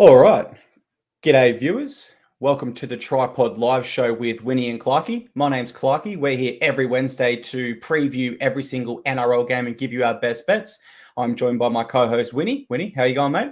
All right. G'day, viewers. Welcome to the TryPod live show with Winny and Clarkey. My name's Clarkey. We're here every Wednesday to preview every single NRL game and give you our best bets. I'm joined by my co-host, Winny. Winny, how you going, mate?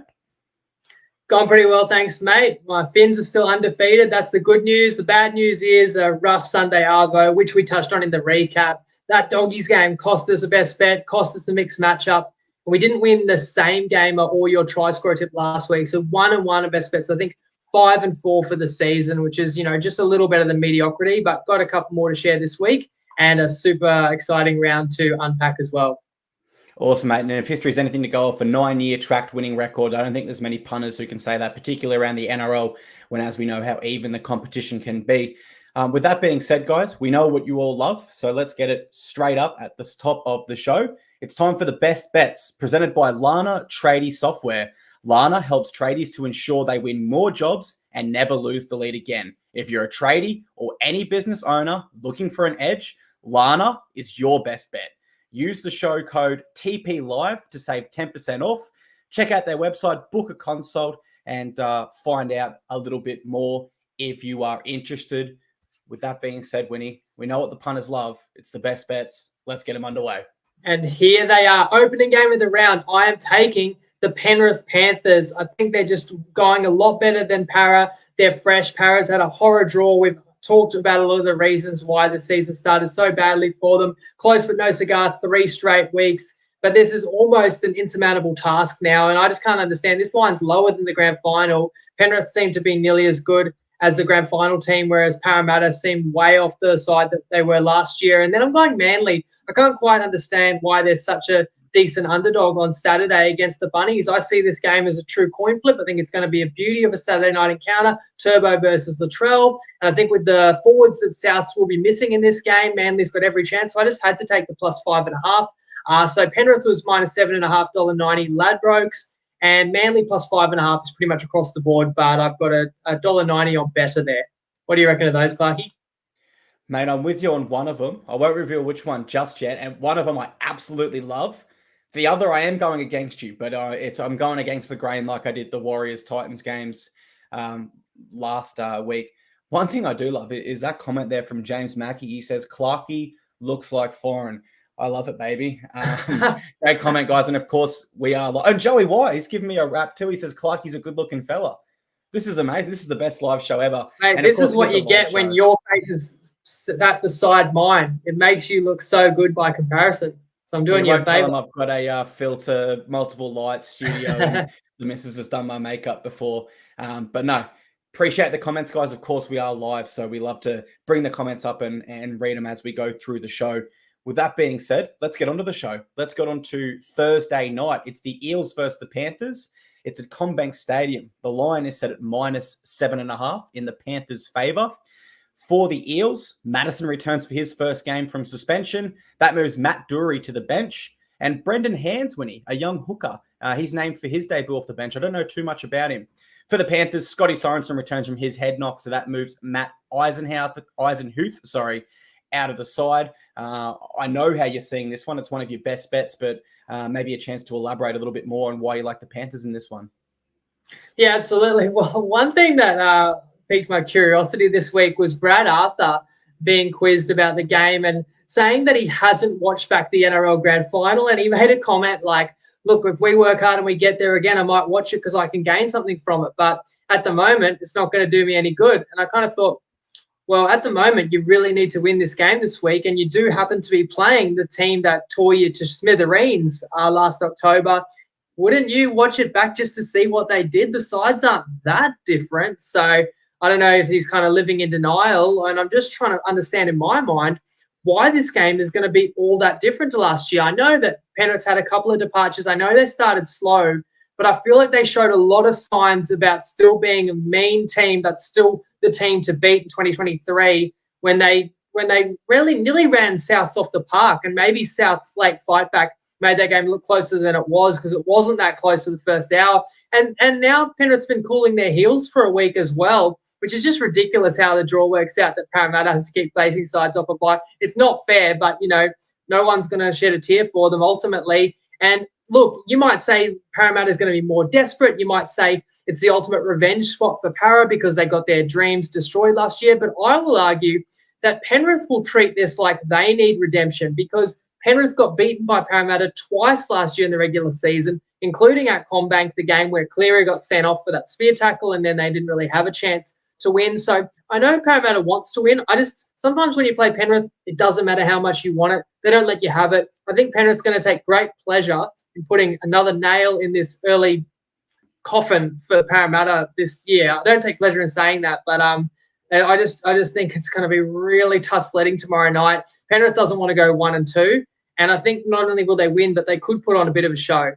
Gone pretty well, thanks, mate. My Finns are still undefeated. That's the good news. The bad news is a rough Sunday arvo, which we touched on in the recap. That Doggies game cost us a best bet, cost us a mixed matchup. We didn't win the same game at all your try score tip last week. So 1-1 at best bets. I think 5-4 for the season, which is, just a little better than mediocrity, but got a couple more to share this week and a super exciting round to unpack as well. Awesome, mate. And if history is anything to go off, a 9-year tracked winning record, I don't think there's many punters who can say that, particularly around the NRL, when as we know how even the competition can be. With that being said, guys, we know what you all love, so let's get it straight up at the top of the show. It's time for the best bets, presented by Lana Tradie Software. Lana helps tradies to ensure they win more jobs and never lose the lead again. If you're a tradie or any business owner looking for an edge, Lana is your best bet. Use the show code TPLive to save 10% off. Check out their website, book a consult, and find out a little bit more if you are interested. With that being said, Winnie, we know what the punters love. It's the best bets. Let's get them underway. And here they are, opening game of the round. I am taking the Penrith Panthers. I think they're just going a lot better than Para. They're fresh. Para's had a horror draw. We've talked about a lot of the reasons why the season started so badly for them. Close but no cigar, 3 straight weeks. But this is almost an insurmountable task now, and I just can't understand. This line's lower than the grand final. Penrith seem to be nearly as good as the grand final team, whereas Parramatta seemed way off the side that they were last year. And then I'm going Manly. I can't quite understand why there's such a decent underdog on Saturday against the Bunnies. I see this game as a true coin flip. I think it's going to be a beauty of a Saturday night encounter, Turbo versus Latrell. And I think with the forwards that Souths will be missing in this game, Manly's got every chance. So I just had to take the plus 5.5. So Penrith was minus $7.5, $1.90 Ladbrokes. And Manly plus 5.5 is pretty much across the board, but I've got a $1.90 on better there. What do you reckon of those, Clarkey? Mate, I'm with you on one of them. I won't reveal which one just yet. And one of them I absolutely love. The other, I am going against you, but I'm going against the grain like I did the Warriors-Titans games last week. One thing I do love is that comment there from James Mackey. He says, Clarkey looks like foreign. I love it, baby. Great comment, guys. And, of course, we are. And Joey White, he's giving me a rap, too. He says, Clarkey's a good-looking fella. This is amazing. This is the best live show ever. Mate, this is what you get when your face is sat beside mine. It makes you look so good by comparison. So I'm doing you a favor. I've got a filter, multiple lights studio, and the missus has done my makeup before. But no, appreciate the comments, guys. Of course, we are live, so we love to bring the comments up and read them as we go through the show. With that being said, let's get onto the show. Let's get on to Thursday night. It's the Eels versus the Panthers. It's at CommBank Stadium. The line is set at minus 7.5 in the Panthers' favour. For the Eels, Madison returns for his first game from suspension. That moves Matt Dury to the bench. And Brendan Hanswinny, a young hooker, he's named for his debut off the bench. I don't know too much about him. For the Panthers, Scotty Sorensen returns from his head knock, so that moves Matt Eisenhuth, out of the side. I know how you're seeing this one. It's one of your best bets, but maybe a chance to elaborate a little bit more on why you like the Panthers in this one. Yeah, absolutely. Well, one thing that piqued my curiosity this week was Brad Arthur being quizzed about the game and saying that he hasn't watched back the NRL Grand Final. And he made a comment like, look, if we work hard and we get there again, I might watch it because I can gain something from it. But at the moment, it's not going to do me any good. And I kind of thought, well, at the moment, you really need to win this game this week, and you do happen to be playing the team that tore you to smithereens last October. Wouldn't you watch it back just to see what they did? The sides aren't that different. So I don't know if he's kind of living in denial, and I'm just trying to understand in my mind why this game is going to be all that different to last year. I know that Penrith's had a couple of departures. I know they started slow, but I feel like they showed a lot of signs about still being a mean team that's still the team to beat in 2023 when they really nearly ran Souths off the park, and maybe South's late fight back made that game look closer than it was because it wasn't that close for the first hour. And now Penrith's been cooling their heels for a week as well, which is just ridiculous how the draw works out that Parramatta has to keep facing sides off a bye. It's not fair, but, no one's going to shed a tear for them ultimately. And look, you might say Parramatta is going to be more desperate. You might say it's the ultimate revenge spot for Para because they got their dreams destroyed last year. But I will argue that Penrith will treat this like they need redemption because Penrith got beaten by Parramatta twice last year in the regular season, including at Combank, the game where Cleary got sent off for that spear tackle and then they didn't really have a chance to win. So I know Parramatta wants to win. Sometimes when you play Penrith, it doesn't matter how much you want it. They don't let you have it. I think Penrith's going to take great pleasure in putting another nail in this early coffin for Parramatta this year. I don't take pleasure in saying that, but I just think it's going to be really tough sledding tomorrow night. Penrith doesn't want to go 1-2, and I think not only will they win, but they could put on a bit of a show.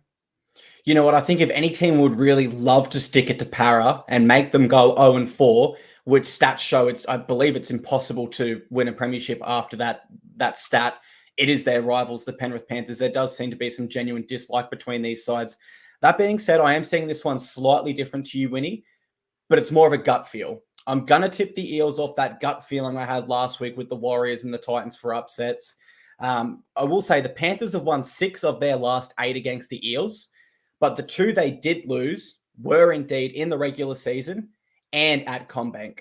You know what? I think if any team would really love to stick it to Para and make them go 0-4, which stats show I believe it's impossible to win a premiership after that stat. It is their rivals, the Penrith Panthers. There does seem to be some genuine dislike between these sides. That being said, I am seeing this one slightly different to you, Winnie, but it's more of a gut feel. I'm going to tip the Eels off that gut feeling I had last week with the Warriors and the Titans for upsets. I will say the Panthers have won 6 of their last 8 against the Eels, but the 2 they did lose were indeed in the regular season and at Combank.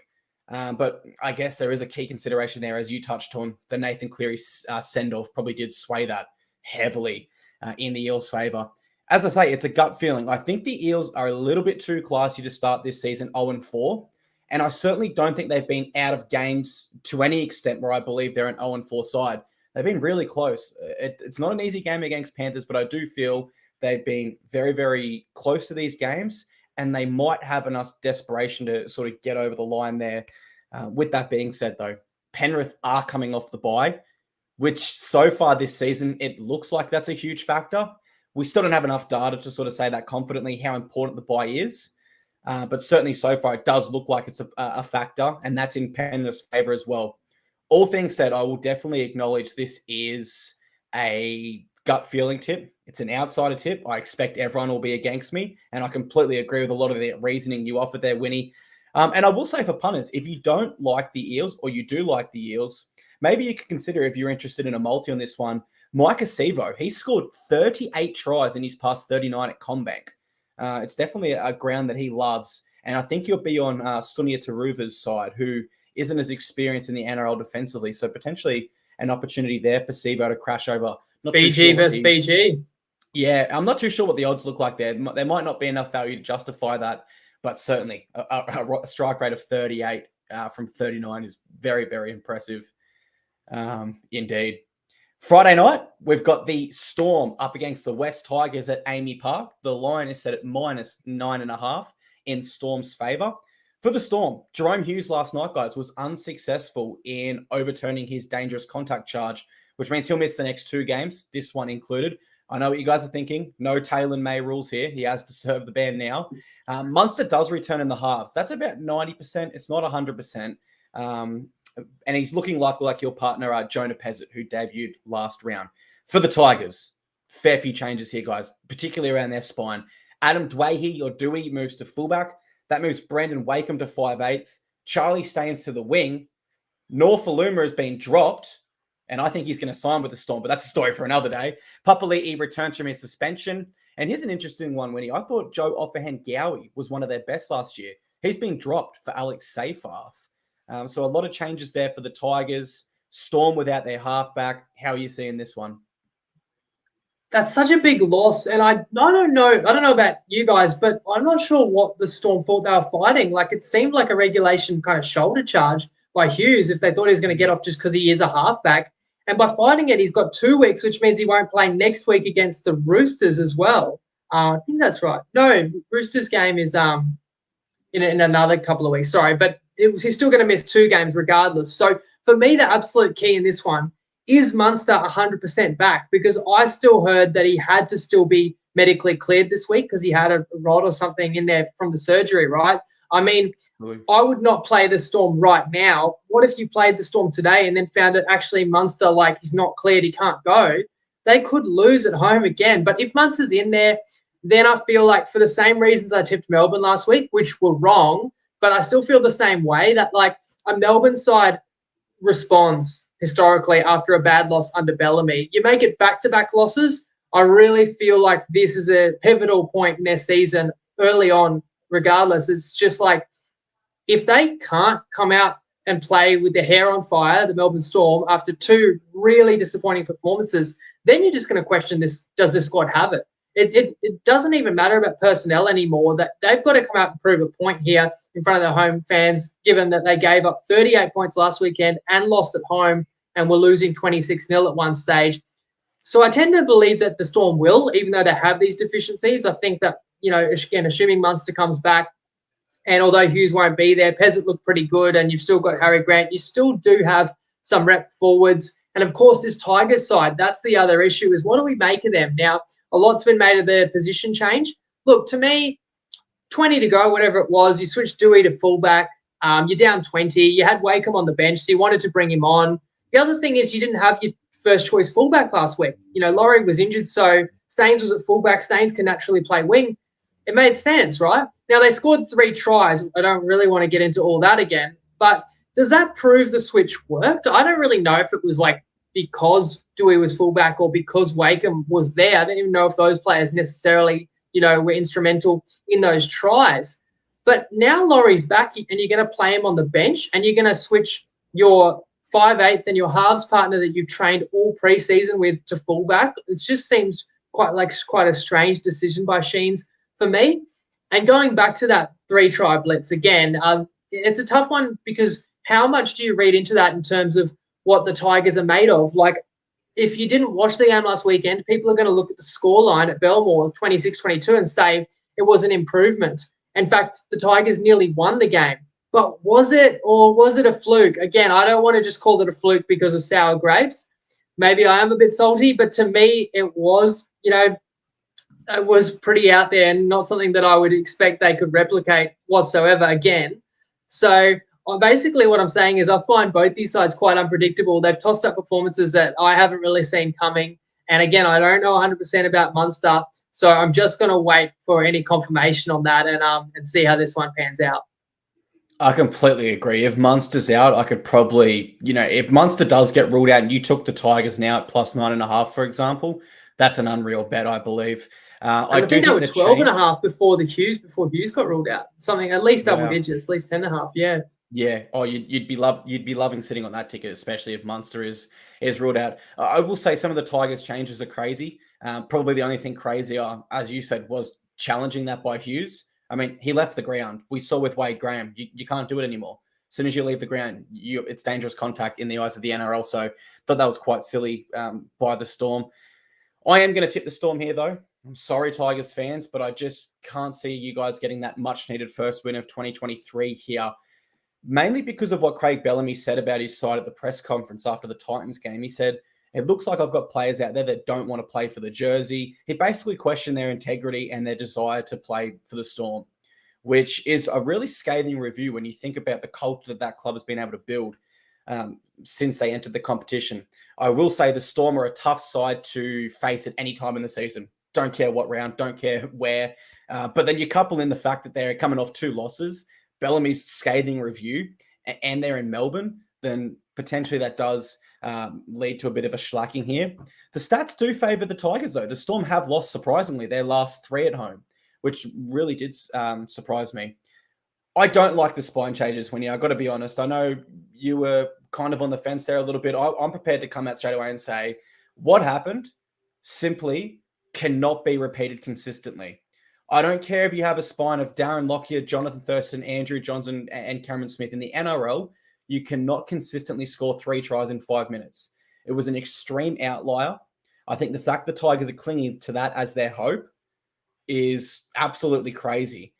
But I guess there is a key consideration there, as you touched on. The Nathan Cleary send-off probably did sway that heavily in the Eels' favour. As I say, it's a gut feeling. I think the Eels are a little bit too classy to start this season 0-4. And I certainly don't think they've been out of games to any extent where I believe they're an 0-4 side. They've been really close. It's not an easy game against Panthers, but I do feel they've been very, very close to these games, and they might have enough desperation to sort of get over the line there. With that being said, though, Penrith are coming off the bye, which so far this season, it looks like that's a huge factor. We still don't have enough data to sort of say that confidently how important the bye is. But certainly so far, it does look like it's a factor, and that's in Penrith's favour as well. All things said, I will definitely acknowledge this is a gut feeling tip. It's an outsider tip. I expect everyone will be against me, and I completely agree with a lot of the reasoning you offered there, Winnie. And I will say for punters, if you don't like the Eels or you do like the Eels, maybe you could consider, if you're interested in a multi on this one, Micah Sevo. He scored 38 tries in his past 39 at Combank. It's definitely a ground that he loves. And I think you'll be on Sunia Taruva's side, who isn't as experienced in the NRL defensively. So potentially an opportunity there for Sevo to crash over. Fiji versus Fiji. Yeah, I'm not too sure what the odds look like there. There might not be enough value to justify that, but certainly a strike rate of 38 from 39 is very, very impressive indeed. Friday night, we've got the Storm up against the West Tigers at Amy Park. The line is set at -9.5 in Storm's favour. For the Storm, Jerome Hughes last night, guys, was unsuccessful in overturning his dangerous contact charge, which means he'll miss the next 2 games, this one included. I know what you guys are thinking. No Taylor May rules here. He has to serve the ban now. Munster does return in the halves. That's about 90%. It's not 100%. And he's looking like your partner, Jonah Pezzett, who debuted last round. For the Tigers, fair few changes here, guys, particularly around their spine. Adam Dwayhe, or Dewey, moves to fullback. That moves Brendan Wakeham to 5'8". Charlie Staines to the wing. Norfoluma has been dropped, and I think he's going to sign with the Storm, but that's a story for another day. Papali'i returns from his suspension. And here's an interesting one, Winnie. I thought Joe Offahan-Gowie was one of their best last year. He's been dropped for Alex Seyfarth. So a lot of changes there for the Tigers. Storm without their halfback. How are you seeing this one? That's such a big loss. And I don't know about you guys, but I'm not sure what the Storm thought they were fighting. Like, it seemed like a regulation kind of shoulder charge by Hughes if they thought he was going to get off just because he is a halfback. And by fighting it, he's got 2 weeks, which means he won't play next week against the Roosters as well. I think that's right. No, Roosters game is in another couple of weeks. Sorry, but he's still going to miss 2 games regardless. So for me, the absolute key in this one is Munster 100% back, because I still heard that he had to still be medically cleared this week because he had a rod or something in there from the surgery, right? I mean, I would not play the Storm right now. What if you played the Storm today and then found it actually Munster, like, he's not cleared, he can't go? They could lose at home again. But if Munster's in there, then I feel like, for the same reasons I tipped Melbourne last week, which were wrong, but I still feel the same way, that like a Melbourne side responds historically after a bad loss under Bellamy. You make it back-to-back losses, I really feel like this is a pivotal point in their season early on, regardless. It's just like, if they can't come out and play with their hair on fire, the Melbourne Storm, after 2 really disappointing performances, then you're just going to question this, does this squad have it? It doesn't even matter about personnel anymore. That they've got to come out and prove a point here in front of their home fans, given that they gave up 38 points last weekend and lost at home and were losing 26-0 at one stage. So I tend to believe that the Storm will, even though they have these deficiencies. I think that, again, assuming Munster comes back, and although Hughes won't be there, Peasant looked pretty good, and you've still got Harry Grant. You still do have some rep forwards. And, of course, this Tigers side, that's the other issue, is what do we make of them? Now, a lot's been made of their position change. Look, to me, 20 to go, whatever it was, you switched Dewey to fullback. You're down 20. You had Wakeham on the bench, so you wanted to bring him on. The other thing is you didn't have your first-choice fullback last week. Laurie was injured, so Staines was at fullback. Staines can naturally play wing. It made sense, right? Now, they scored 3 tries. I don't really want to get into all that again. But does that prove the switch worked? I don't really know if it was like because Dewey was fullback or because Wakeham was there. I don't even know if those players necessarily, were instrumental in those tries. But now Laurie's back and you're going to play him on the bench and you're going to switch your 5/8 and your halves partner that you've trained all preseason with to fullback. It just seems quite a strange decision by Sheens for me. And going back to that 3-try blitz again, it's a tough one because how much do you read into that in terms of what the Tigers are made of? Like, if you didn't watch the game last weekend, people are going to look at the scoreline at Belmore, 26-22, and say it was an improvement. In fact, the Tigers nearly won the game. But was it a fluke? Again, I don't want to just call it a fluke because of sour grapes. Maybe I am a bit salty, but to me, it was, it was pretty out there and not something that I would expect they could replicate whatsoever again. So basically what I'm saying is I find both these sides quite unpredictable. They've tossed up performances that I haven't really seen coming. And again, I don't know 100% about Munster. So I'm just going to wait for any confirmation on that and see how this one pans out. I completely agree. If Munster's out, I could probably, if Munster does get ruled out and you took the Tigers now at +9.5, for example, that's an unreal bet, I believe. I think they were 12.5 before Hughes got ruled out. Something at least double digits, at least 10.5. Yeah. Yeah. Oh, you'd be loving sitting on that ticket, especially if Munster is ruled out. I will say some of the Tigers changes are crazy. Probably the only thing crazier, as you said, was challenging that by Hughes. I mean, he left the ground. We saw with Wade Graham, you can't do it anymore. As soon as you leave the ground, it's dangerous contact in the eyes of the NRL. So I thought that was quite silly by the Storm. I am going to tip the Storm here, though. I'm sorry, Tigers fans, but I just can't see you guys getting that much-needed first win of 2023 here. Mainly because of what Craig Bellamy said about his side at the press conference after the Titans game. He said, it looks like I've got players out there that don't want to play for the jersey. He basically questioned their integrity and their desire to play for the Storm, which is a really scathing review when you think about the culture that club has been able to build since they entered the competition. I will say the Storm are a tough side to face at any time in the season. Don't care what round, don't care where. But then you couple in the fact that they're coming off 2 losses, Bellamy's scathing review, and they're in Melbourne, then potentially that does lead to a bit of a shellacking here. The stats do favour the Tigers, though. The Storm have lost, surprisingly, their last 3 at home, which really did surprise me. I don't like the spine changes, Winnie. I've got to be honest. I know you were kind of on the fence there a little bit. I'm prepared to come out straight away and say what happened simply cannot be repeated consistently. I don't care if you have a spine of Darren Lockyer, Jonathan Thurston, Andrew Johnson, and Cameron Smith. In the NRL, you cannot consistently score 3 tries in 5 minutes. It was an extreme outlier. I think the fact the Tigers are clinging to that as their hope is absolutely crazy.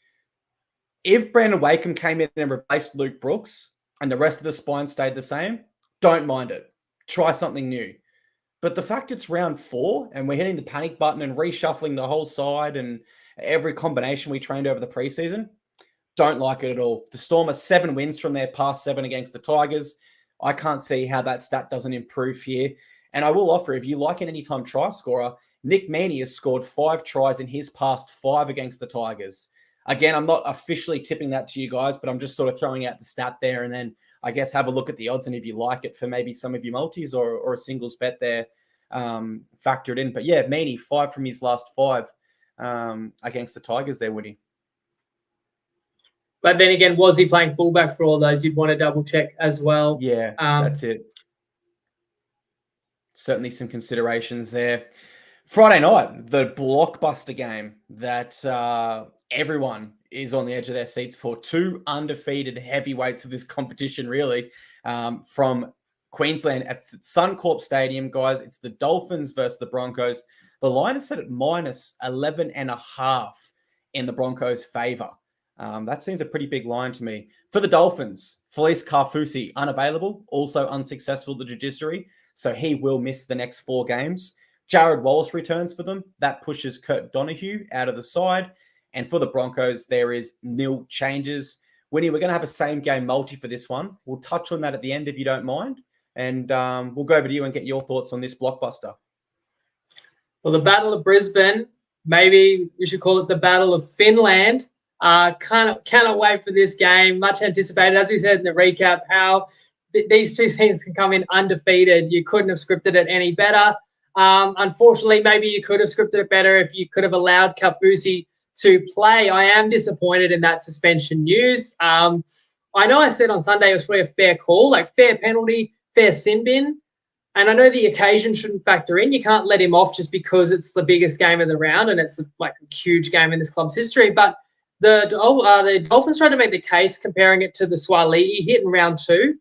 If Brandon Wakeham came in and replaced Luke Brooks and the rest of the spine stayed the same, don't mind it. Try something new. But the fact it's round 4 and we're hitting the panic button and reshuffling the whole side and every combination we trained over the preseason, don't like it at all. The Storm are 7 wins from their past 7 against the Tigers. I can't see how that stat doesn't improve here. And I will offer, if you like an anytime try scorer, Nick Meaney has scored 5 tries in his past 5 against the Tigers. Again, I'm not officially tipping that to you guys, but I'm just sort of throwing out the stat there and then I guess have a look at the odds and if you like it for maybe some of your multis or a singles bet there. factored in. But yeah, Meany, 5 from his last 5 against the Tigers there, Winny. But then again, was he playing fullback for all those? You'd want to double check as well. Yeah, that's it. Certainly some considerations there. Friday night, the blockbuster game that everyone is on the edge of their seats for. 2 undefeated heavyweights of this competition, really, from Queensland at Suncorp Stadium, guys. It's the Dolphins versus the Broncos. The line is set at -11.5 in the Broncos' favour. That seems a pretty big line to me. For the Dolphins, Felice Carfusi, unavailable, also unsuccessful at the judiciary, so he will miss the next 4 games. Jared Wallace returns for them. That pushes Kurt Donahue out of the side. And for the Broncos, there is nil changes. Winnie, we're going to have a same-game multi for this one. We'll touch on that at the end if you don't mind. And we'll go over to you and get your thoughts on this blockbuster. Well, the Battle of Brisbane, maybe we should call it the Battle of Finland. Cannot wait for this game. Much anticipated. As we said in the recap, how these 2 teams can come in undefeated. You couldn't have scripted it any better. Unfortunately, maybe you could have scripted it better if you could have allowed Kafusi to play. I am disappointed in that suspension news. I know I said on Sunday it was probably a fair call, like fair penalty, fair sin bin. And I know the occasion shouldn't factor in. You can't let him off just because it's the biggest game of the round and it's like a huge game in this club's history. But the Dolphins tried to make the case comparing it to the Swalihi hit in round 2.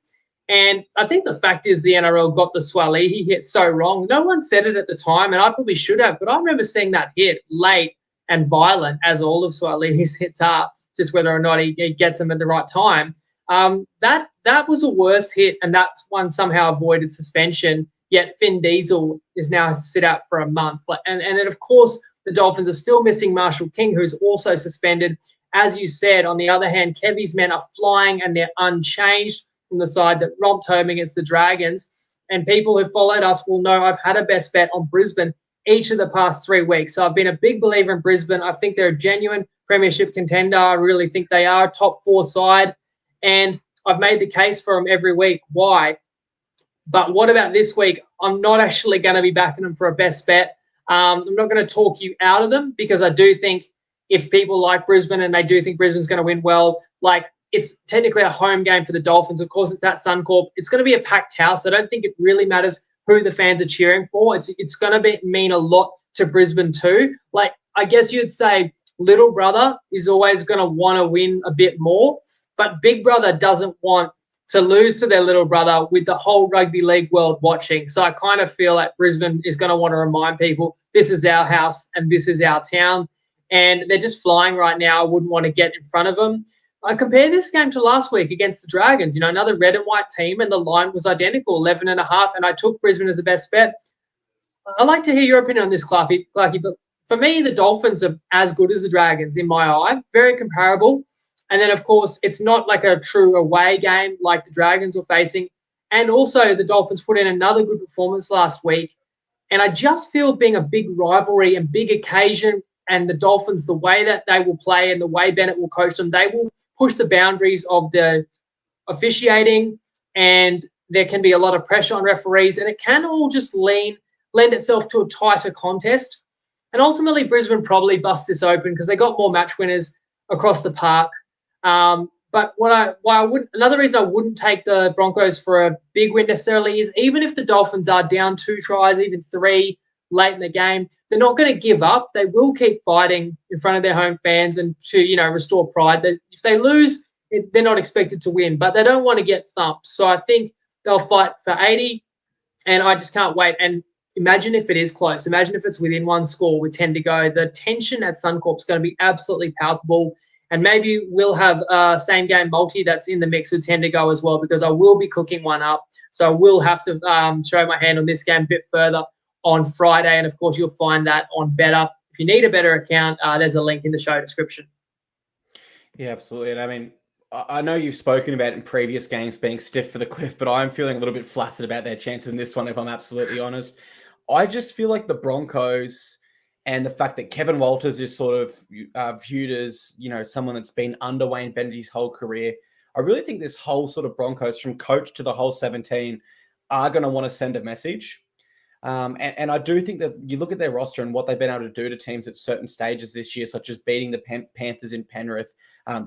And I think the fact is the NRL got the Swalihi hit so wrong. No one said it at the time, and I probably should have, but I remember seeing that hit late and violent, as all of Swalihi's hits are, just whether or not he gets them at the right time. That was a worse hit, and that one somehow avoided suspension, yet Finn Diesel is now has to sit out for a month. And then, of course, the Dolphins are still missing Marshall King, who's also suspended. As you said, on the other hand, Kevy's men are flying and they're unchanged from the side that romped home against the Dragons. And people who followed us will know I've had a best bet on Brisbane each of the past 3 weeks. So I've been a big believer in Brisbane. I think they're a genuine premiership contender. I really think they are a top 4 side. And I've made the case for them every week. Why? But what about this week? I'm not actually going to be backing them for a best bet. I'm not going to talk you out of them because I do think if people like Brisbane and they do think Brisbane's going to win well, like it's technically a home game for the Dolphins. Of course, it's at Suncorp. It's going to be a packed house. I don't think it really matters who the fans are cheering for. It's going to mean a lot to Brisbane too. Like, I guess you'd say little brother is always going to want to win a bit more, but big brother doesn't want to lose to their little brother with the whole rugby league world watching. So I kind of feel like Brisbane is going to want to remind people this is our house and this is our town. And they're just flying right now. I wouldn't want to get in front of them. I compare this game to last week against the Dragons, another red and white team, and the line was identical, 11.5, and I took Brisbane as the best bet. I'd like to hear your opinion on this, Clarkey, but for me, the Dolphins are as good as the Dragons in my eye, very comparable. And then, of course, it's not like a true away game like the Dragons were facing. And also, the Dolphins put in another good performance last week. And I just feel being a big rivalry and big occasion, and the Dolphins, the way that they will play and the way Bennett will coach them, they will push the boundaries of the officiating, and there can be a lot of pressure on referees, and it can all just lend itself to a tighter contest. And ultimately, Brisbane probably busts this open because they got more match winners across the park. But another reason I wouldn't take the Broncos for a big win necessarily is even if the Dolphins are down 2 tries, even 3 late in the game, they're not going to give up. They will keep fighting in front of their home fans and to, restore pride. If they lose, they're not expected to win, but they don't want to get thumped. So I think they'll fight for 80, and I just can't wait. And imagine if it is close. Imagine if it's within 1 score with 10 to go. The tension at Suncorp is going to be absolutely palpable. And maybe we'll have a same-game multi that's in the mix with 10 to go as well, because I will be cooking one up. So I will have to show my hand on this game a bit further on Friday. And, of course, you'll find that on Better. If you need a Better account, there's a link in the show description. Yeah, absolutely. And, I mean, I know you've spoken about in previous games being stiff for the cliff, but I'm feeling a little bit flaccid about their chances in this one, if I'm absolutely honest. I just feel like the Broncos and the fact that Kevin Walters is sort of viewed as, someone that's been under Wayne Bennett his whole career. I really think this whole sort of Broncos, from coach to the whole 17, are going to want to send a message. And I do think that you look at their roster and what they've been able to do to teams at certain stages this year, such as beating the Panthers in Penrith,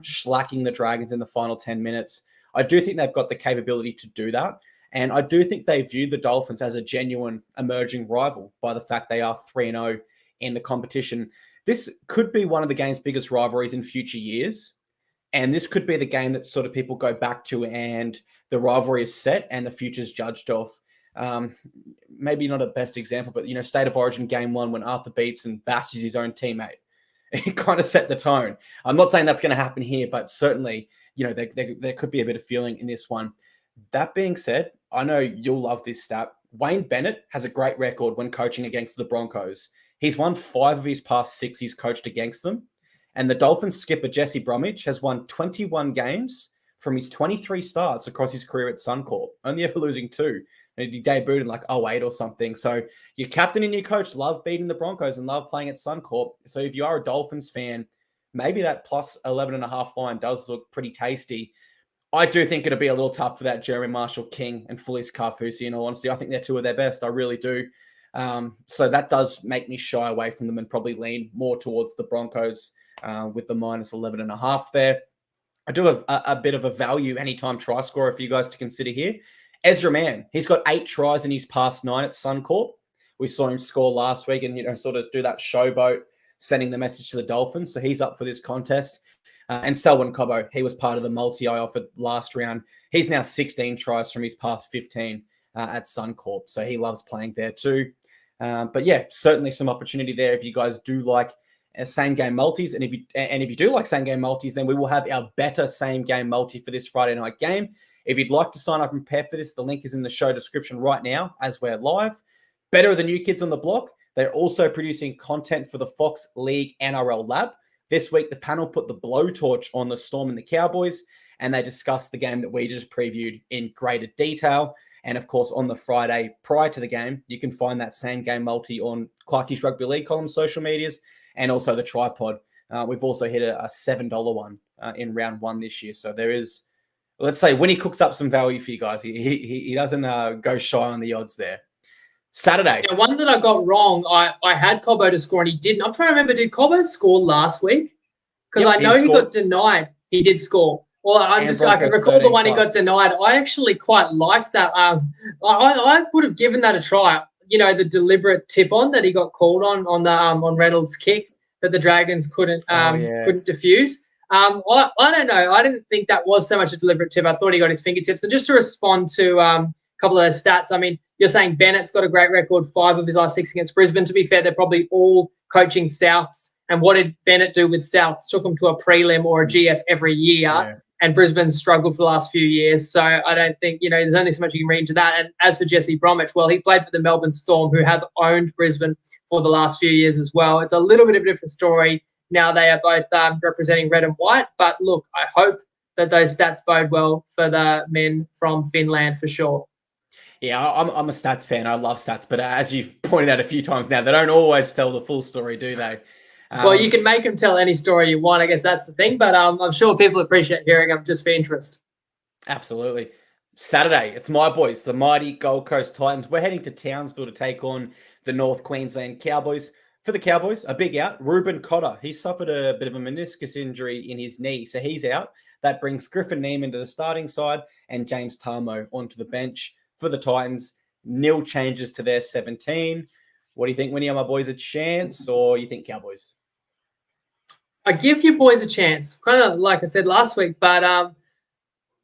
slacking the Dragons in the final 10 minutes. I do think they've got the capability to do that. And I do think they view the Dolphins as a genuine emerging rival by the fact they are 3-0 in the competition. This could be one of the game's biggest rivalries in future years. And this could be the game that sort of people go back to and the rivalry is set and the future's judged off. Maybe not a best example, but, State of Origin game 1 when Arthur beats and bashes his own teammate. It kind of set the tone. I'm not saying that's going to happen here, but certainly, there could be a bit of feeling in this one. That being said, I know you'll love this stat. Wayne Bennett has a great record when coaching against the Broncos. He's won 5 of his past 6 he's coached against them. And the Dolphins skipper, Jesse Bromwich, has won 21 games from his 23 starts across his career at Suncorp, only ever losing 2. And he debuted in like 08 or something. So your captain and your coach love beating the Broncos and love playing at Suncorp. So if you are a Dolphins fan, maybe that plus 11.5 line does look pretty tasty. I do think it'll be a little tough for that Jeremy Marshall King and Felice Carfusi, in all honesty. I think they're 2 of their best. I really do. So that does make me shy away from them and probably lean more towards the Broncos with the minus 11.5 there. I do have a bit of a value anytime try scorer for you guys to consider here. Ezra Mann, he's got 8 tries in his past 9 at Suncorp. We saw him score last week and, sort of do that showboat, sending the message to the Dolphins. So he's up for this contest. And Selwyn Cobbo, he was part of the multi I offered last round. He's now 16 tries from his past 15 at Suncorp. So he loves playing there too. But yeah, certainly some opportunity there if you guys do like same game multis. And if you do like same game multis, then we will have our better same game multi for this Friday night game. If you'd like to sign up and prepare for this, the link is in the show description right now as we're live. Better are the new kids on the block. They're also producing content for the Fox League NRL Lab. This week, the panel put the blowtorch on the Storm and the Cowboys, and they discussed the game that we just previewed in greater detail. And of course, on the Friday prior to the game, you can find that same game multi on Clarkey's Rugby League column, social medias, and also the TryPod. We've also hit a $7 one in round 1 this year. So there is, let's say, Winny cooks up some value for you guys. He doesn't go shy on the odds there. Saturday. Yeah, one that I got wrong, I had Cobbo to score and he didn't. I'm trying to remember, did Cobbo score last week? Because I know he got denied. He did score. Well, I can recall the one he got denied. I actually quite liked that. I would have given that a try. The deliberate tip on that he got called on Reynolds' kick that the Dragons couldn't defuse. I don't know. I didn't think that was so much a deliberate tip. I thought he got his fingertips. And just to respond to a couple of those stats, I mean, you're saying Bennett's got a great record, 5 of his last 6 against Brisbane. To be fair, they're probably all coaching Souths. And what did Bennett do with Souths? Took them to a prelim or a GF every year. Yeah. And Brisbane's struggled for the last few years. So I don't think, there's only so much you can read into that. And as for Jesse Bromwich, well, he played for the Melbourne Storm, who have owned Brisbane for the last few years as well. It's a little bit of a different story. Now they are both representing red and white. But look, I hope that those stats bode well for the men from Finland for sure. Yeah, I'm a stats fan. I love stats. But as you've pointed out a few times now, they don't always tell the full story, do they? Well, you can make them tell any story you want. I guess that's the thing. But I'm sure people appreciate hearing them just for interest. Absolutely. Saturday, it's my boys, the mighty Gold Coast Titans. We're heading to Townsville to take on the North Queensland Cowboys. For the Cowboys, a big out, Ruben Cotter. He suffered a bit of a meniscus injury in his knee, so he's out. That brings Griffin Neem into the starting side and James Tarmo onto the bench. For the Titans, nil changes to their 17. What do you think, Winny? Are my boys a chance, or you think Cowboys? I give you boys a chance, kind of like I said last week, but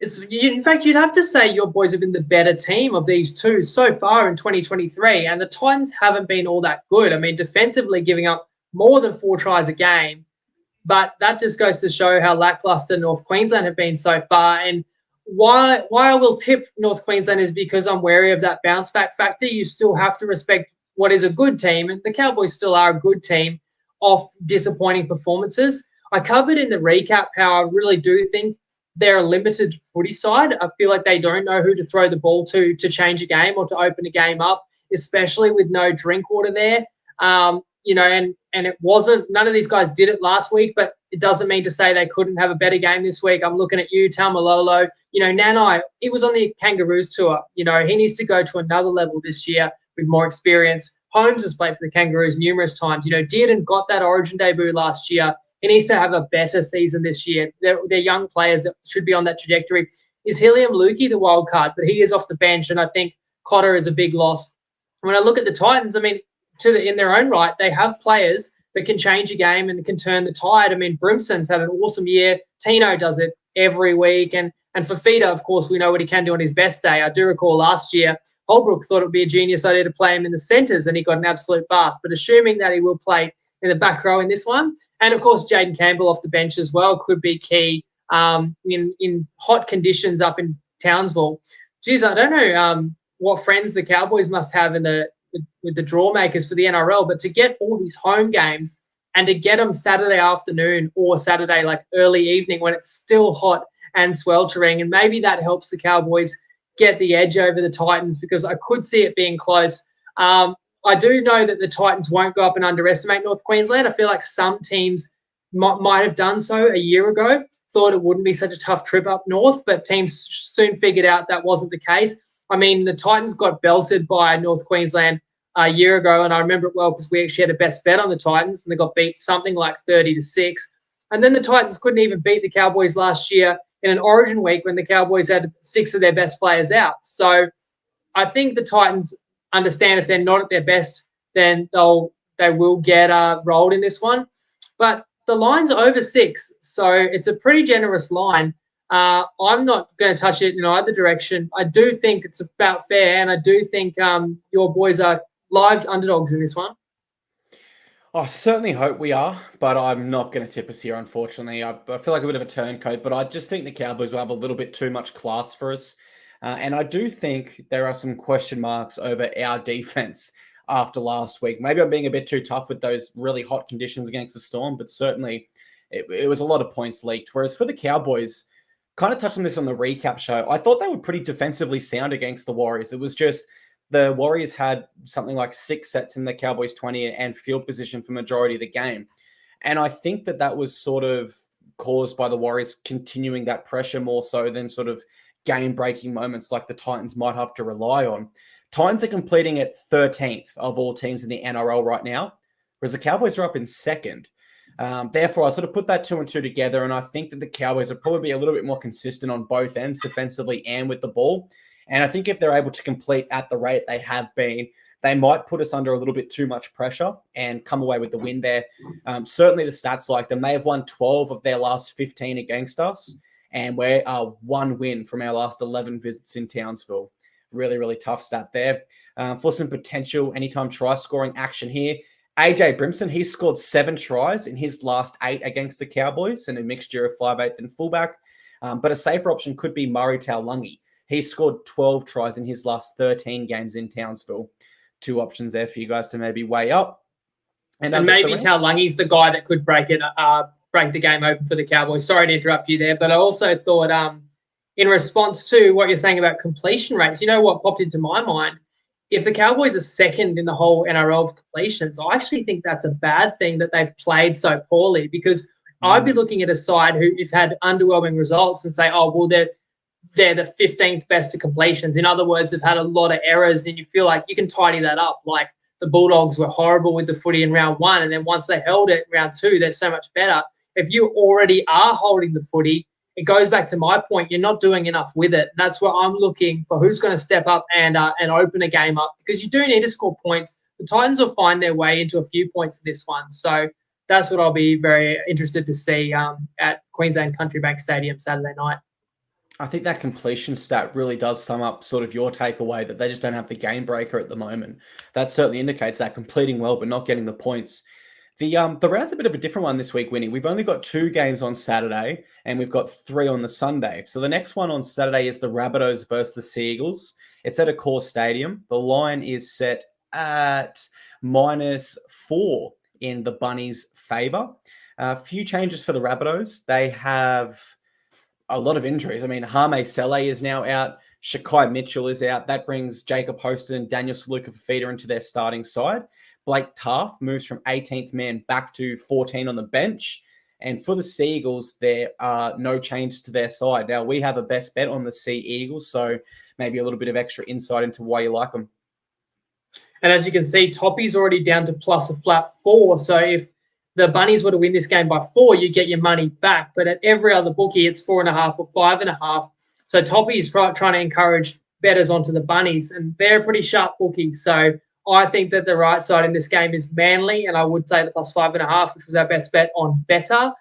in fact, you'd have to say your boys have been the better team of these two so far in 2023, and the Titans haven't been all that good. I mean, defensively giving up more than 4 tries a game, but that just goes to show how lackluster North Queensland have been so far. And why I will tip North Queensland is because I'm wary of that bounce back factor. You still have to respect what is a good team, and the Cowboys still are a good team off disappointing performances. I covered in the recap how I really do think they're a limited footy side. I feel like they don't know who to throw the ball to change a game or to open a game up, especially with no Drinkwater there. And it wasn't, none of these guys did it last week, but it doesn't mean to say they couldn't have a better game this week. I'm looking at you, Taumalolo. Nanai, he was on the Kangaroos tour. He needs to go to another level this year with more experience. Holmes has played for the Kangaroos numerous times. Dearden got that Origin debut last year. He needs to have a better season this year. They're young players that should be on that trajectory. Is Helium Lukey the wild card? But he is off the bench, and I think Cotter is a big loss. When I look at the Titans, in their own right, they have players that can change a game and can turn the tide. Brimson's had an awesome year. Tino does it every week. And Fafita, of course, we know what he can do on his best day. I do recall last year, Holbrook thought it would be a genius idea to play him in the centres, and he got an absolute bath. But assuming that he will play in the back row in this one, and of course, Jaden Campbell off the bench as well could be key in hot conditions up in Townsville. Geez, I don't know what friends the Cowboys must have with the draw makers for the NRL, but to get all these home games and to get them Saturday afternoon or Saturday like early evening when it's still hot and sweltering, and maybe that helps the Cowboys get the edge over the Titans, because I could see it being close. I do know that the Titans won't go up and underestimate North Queensland. I feel like some teams might have done so a year ago, thought it wouldn't be such a tough trip up north, but teams soon figured out that wasn't the case. The Titans got belted by North Queensland a year ago, and I remember it well because we actually had a best bet on the Titans, and they got beat something like 30-6. And then the Titans couldn't even beat the Cowboys last year in an Origin week when the Cowboys had 6 of their best players out. So I think the Titans understand if they're not at their best, then they will get rolled in this one. But the line's over 6, so it's a pretty generous line. I'm not going to touch it in either direction. I do think it's about fair, and I do think your boys are live underdogs in this one. I certainly hope we are, but I'm not going to tip us here, unfortunately. I feel like a bit of a turncoat, but I just think the Cowboys will have a little bit too much class for us. And I do think there are some question marks over our defense after last week. Maybe I'm being a bit too tough with those really hot conditions against the Storm, but certainly it was a lot of points leaked. Whereas for the Cowboys, kind of touched on this on the recap show, I thought they were pretty defensively sound against the Warriors. It was just the Warriors had something like 6 sets in the Cowboys 20 and field position for majority of the game. And I think that was sort of caused by the Warriors continuing that pressure more so than sort of game-breaking moments like the Titans might have to rely on. Titans are completing at 13th of all teams in the NRL right now, whereas the Cowboys are up in 2nd. Therefore, I sort of put that 2 and 2 together, and I think that the Cowboys are probably a little bit more consistent on both ends, defensively and with the ball. And I think if they're able to complete at the rate they have been, they might put us under a little bit too much pressure and come away with the win there. Certainly the stats like them. They have won 12 of their last 15 against us, and we're 1 win from our last 11 visits in Townsville. Really, really tough stat there. For some potential anytime try scoring action here, AJ Brimson, he scored 7 tries in his last 8 against the Cowboys and a mixture of 5'8" and fullback. But a safer option could be Murray Taulagi. He scored 12 tries in his last 13 games in Townsville. 2 options there for you guys to maybe weigh up. And maybe Taulagi's the guy that could break the game open for the Cowboys. Sorry to interrupt you there, but I also thought in response to what you're saying about completion rates, you know what popped into my mind? If the Cowboys are 2nd in the whole NRL of completions, I actually think that's a bad thing that they've played so poorly, because I'd be looking at a side who have had underwhelming results and say, oh, well, they're the 15th best at completions. In other words, they've had a lot of errors, and you feel like you can tidy that up. Like the Bulldogs were horrible with the footy in round 1, and then once they held it in round 2, they're so much better. If you already are holding the footy, it goes back to my point, you're not doing enough with it. And that's where I'm looking for who's going to step up and open a game up, because you do need to score points. The Titans will find their way into a few points in this one. So that's what I'll be very interested to see at Queensland Country Bank Stadium Saturday night. I think that completion stat really does sum up sort of your takeaway that they just don't have the game breaker at the moment. That certainly indicates that completing well but not getting the points. The round's a bit of a different one this week, Winny. We've only got 2 games on Saturday and we've got 3 on the Sunday. So the next one on Saturday is the Rabbitohs versus the Sea Eagles. It's at a core stadium. The line is set at -4 in the Bunnies' favour. A few changes for the Rabbitohs. They have a lot of injuries. I mean, Hame Sele is now out. Shakai Mitchell is out. That brings Jacob Hostin and Daniel Saluka-Fafita into their starting side. Blake Taft moves from 18th man back to 14 on the bench. And for the Sea Eagles, there are no changes to their side. Now, we have a best bet on the Sea Eagles, so maybe a little bit of extra insight into why you like them. And as you can see, Toppy's already down to plus a flat 4. So if the Bunnies were to win this game by 4, you get your money back. But at every other bookie, it's 4.5 or 5.5. So Toppy's trying to encourage bettors onto the Bunnies, and they're a pretty sharp bookie. So I think that the right side in this game is Manly, and I would say the plus 5.5, which was our best bet on Better.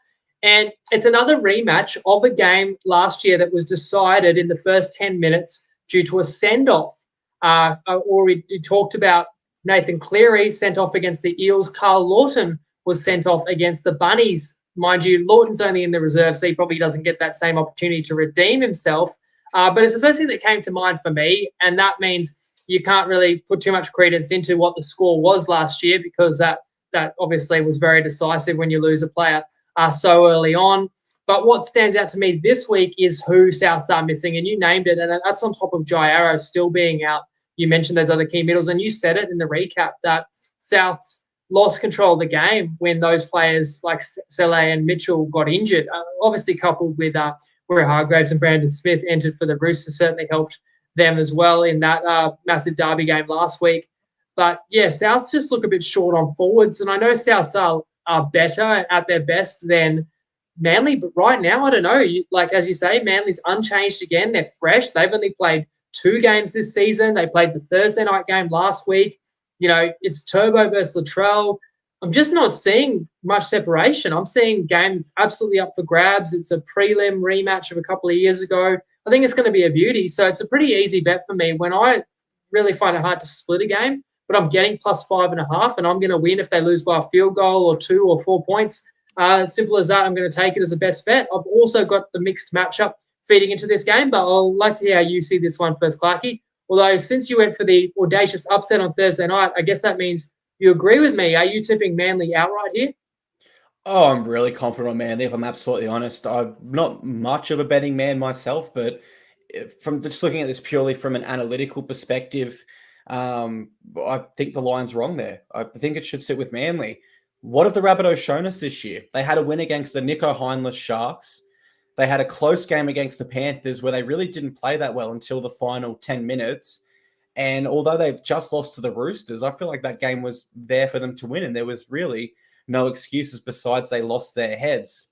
And it's another rematch of a game last year that was decided in the first 10 minutes due to a send-off. We talked about Nathan Cleary sent off against the Eels. Carl Lawton was sent off against the Bunnies. Mind you, Lawton's only in the reserve, so he probably doesn't get that same opportunity to redeem himself. But it's the first thing that came to mind for me, and that means you can't really put too much credence into what the score was last year, because that obviously was very decisive when you lose a player so early on. But what stands out to me this week is who Souths are missing, and you named it, and that's on top of Jai Arrow still being out. You mentioned those other key middles, and you said it in the recap that Souths lost control of the game when those players like Sele and Mitchell got injured. Obviously coupled with where Hargraves and Brandon Smith entered for the Roosters certainly helped them as well in that massive derby game last week. But yeah, Souths just look a bit short on forwards, and I know Souths are better at their best than Manly, but right now, I don't know. Like, as you say, Manly's unchanged again. They're fresh. They've only played 2 games this season. They played the Thursday night game last week. You know, it's Turbo versus Latrell. I'm just not seeing much separation. I'm seeing games absolutely up for grabs. It's a prelim rematch of a couple of years ago. I think it's going to be a beauty. So it's a pretty easy bet for me when I really find it hard to split a game, but I'm getting plus 5.5, and I'm going to win if they lose by a field goal or 2 or 4 points. Simple as that. I'm going to take it as a best bet. I've also got the mixed matchup feeding into this game, but I'll like to hear how you see this one first, Clarkey. Although since you went for the audacious upset on Thursday night, I guess that means you agree with me. Are you tipping Manly outright here? Oh, I'm really confident on Manly, if I'm absolutely honest. I'm not much of a betting man myself, but from just looking at this purely from an analytical perspective, I think the line's wrong there. I think it should sit with Manly. What have the Rabbitohs shown us this year? They had a win against the Nico Heinless Sharks. They had a close game against the Panthers where they really didn't play that well until the final 10 minutes. And although they've just lost to the Roosters, I feel like that game was there for them to win, and there was really no excuses besides they lost their heads.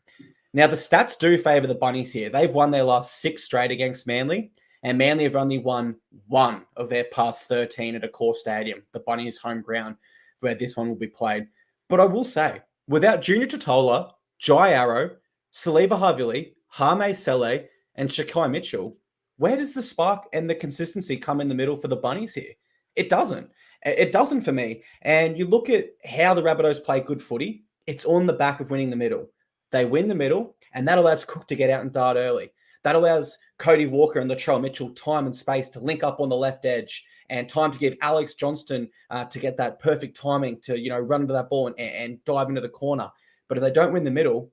Now, the stats do favour the Bunnies here. They've won their last 6 straight against Manly, and Manly have only won 1 of their past 13 at a core stadium, the Bunnies' home ground, where this one will be played. But I will say, without Junior Totola, Jai Arrow, Saliva Havili, Hame Sele, and Shakai Mitchell, where does the spark and the consistency come in the middle for the Bunnies here? It doesn't. It doesn't for me. And you look at how the Rabbitohs play good footy, it's on the back of winning the middle. They win the middle, and that allows Cook to get out and dart early. That allows Cody Walker and Latrell Mitchell time and space to link up on the left edge, and time to give Alex Johnston to get that perfect timing to, run into that ball and dive into the corner. But if they don't win the middle,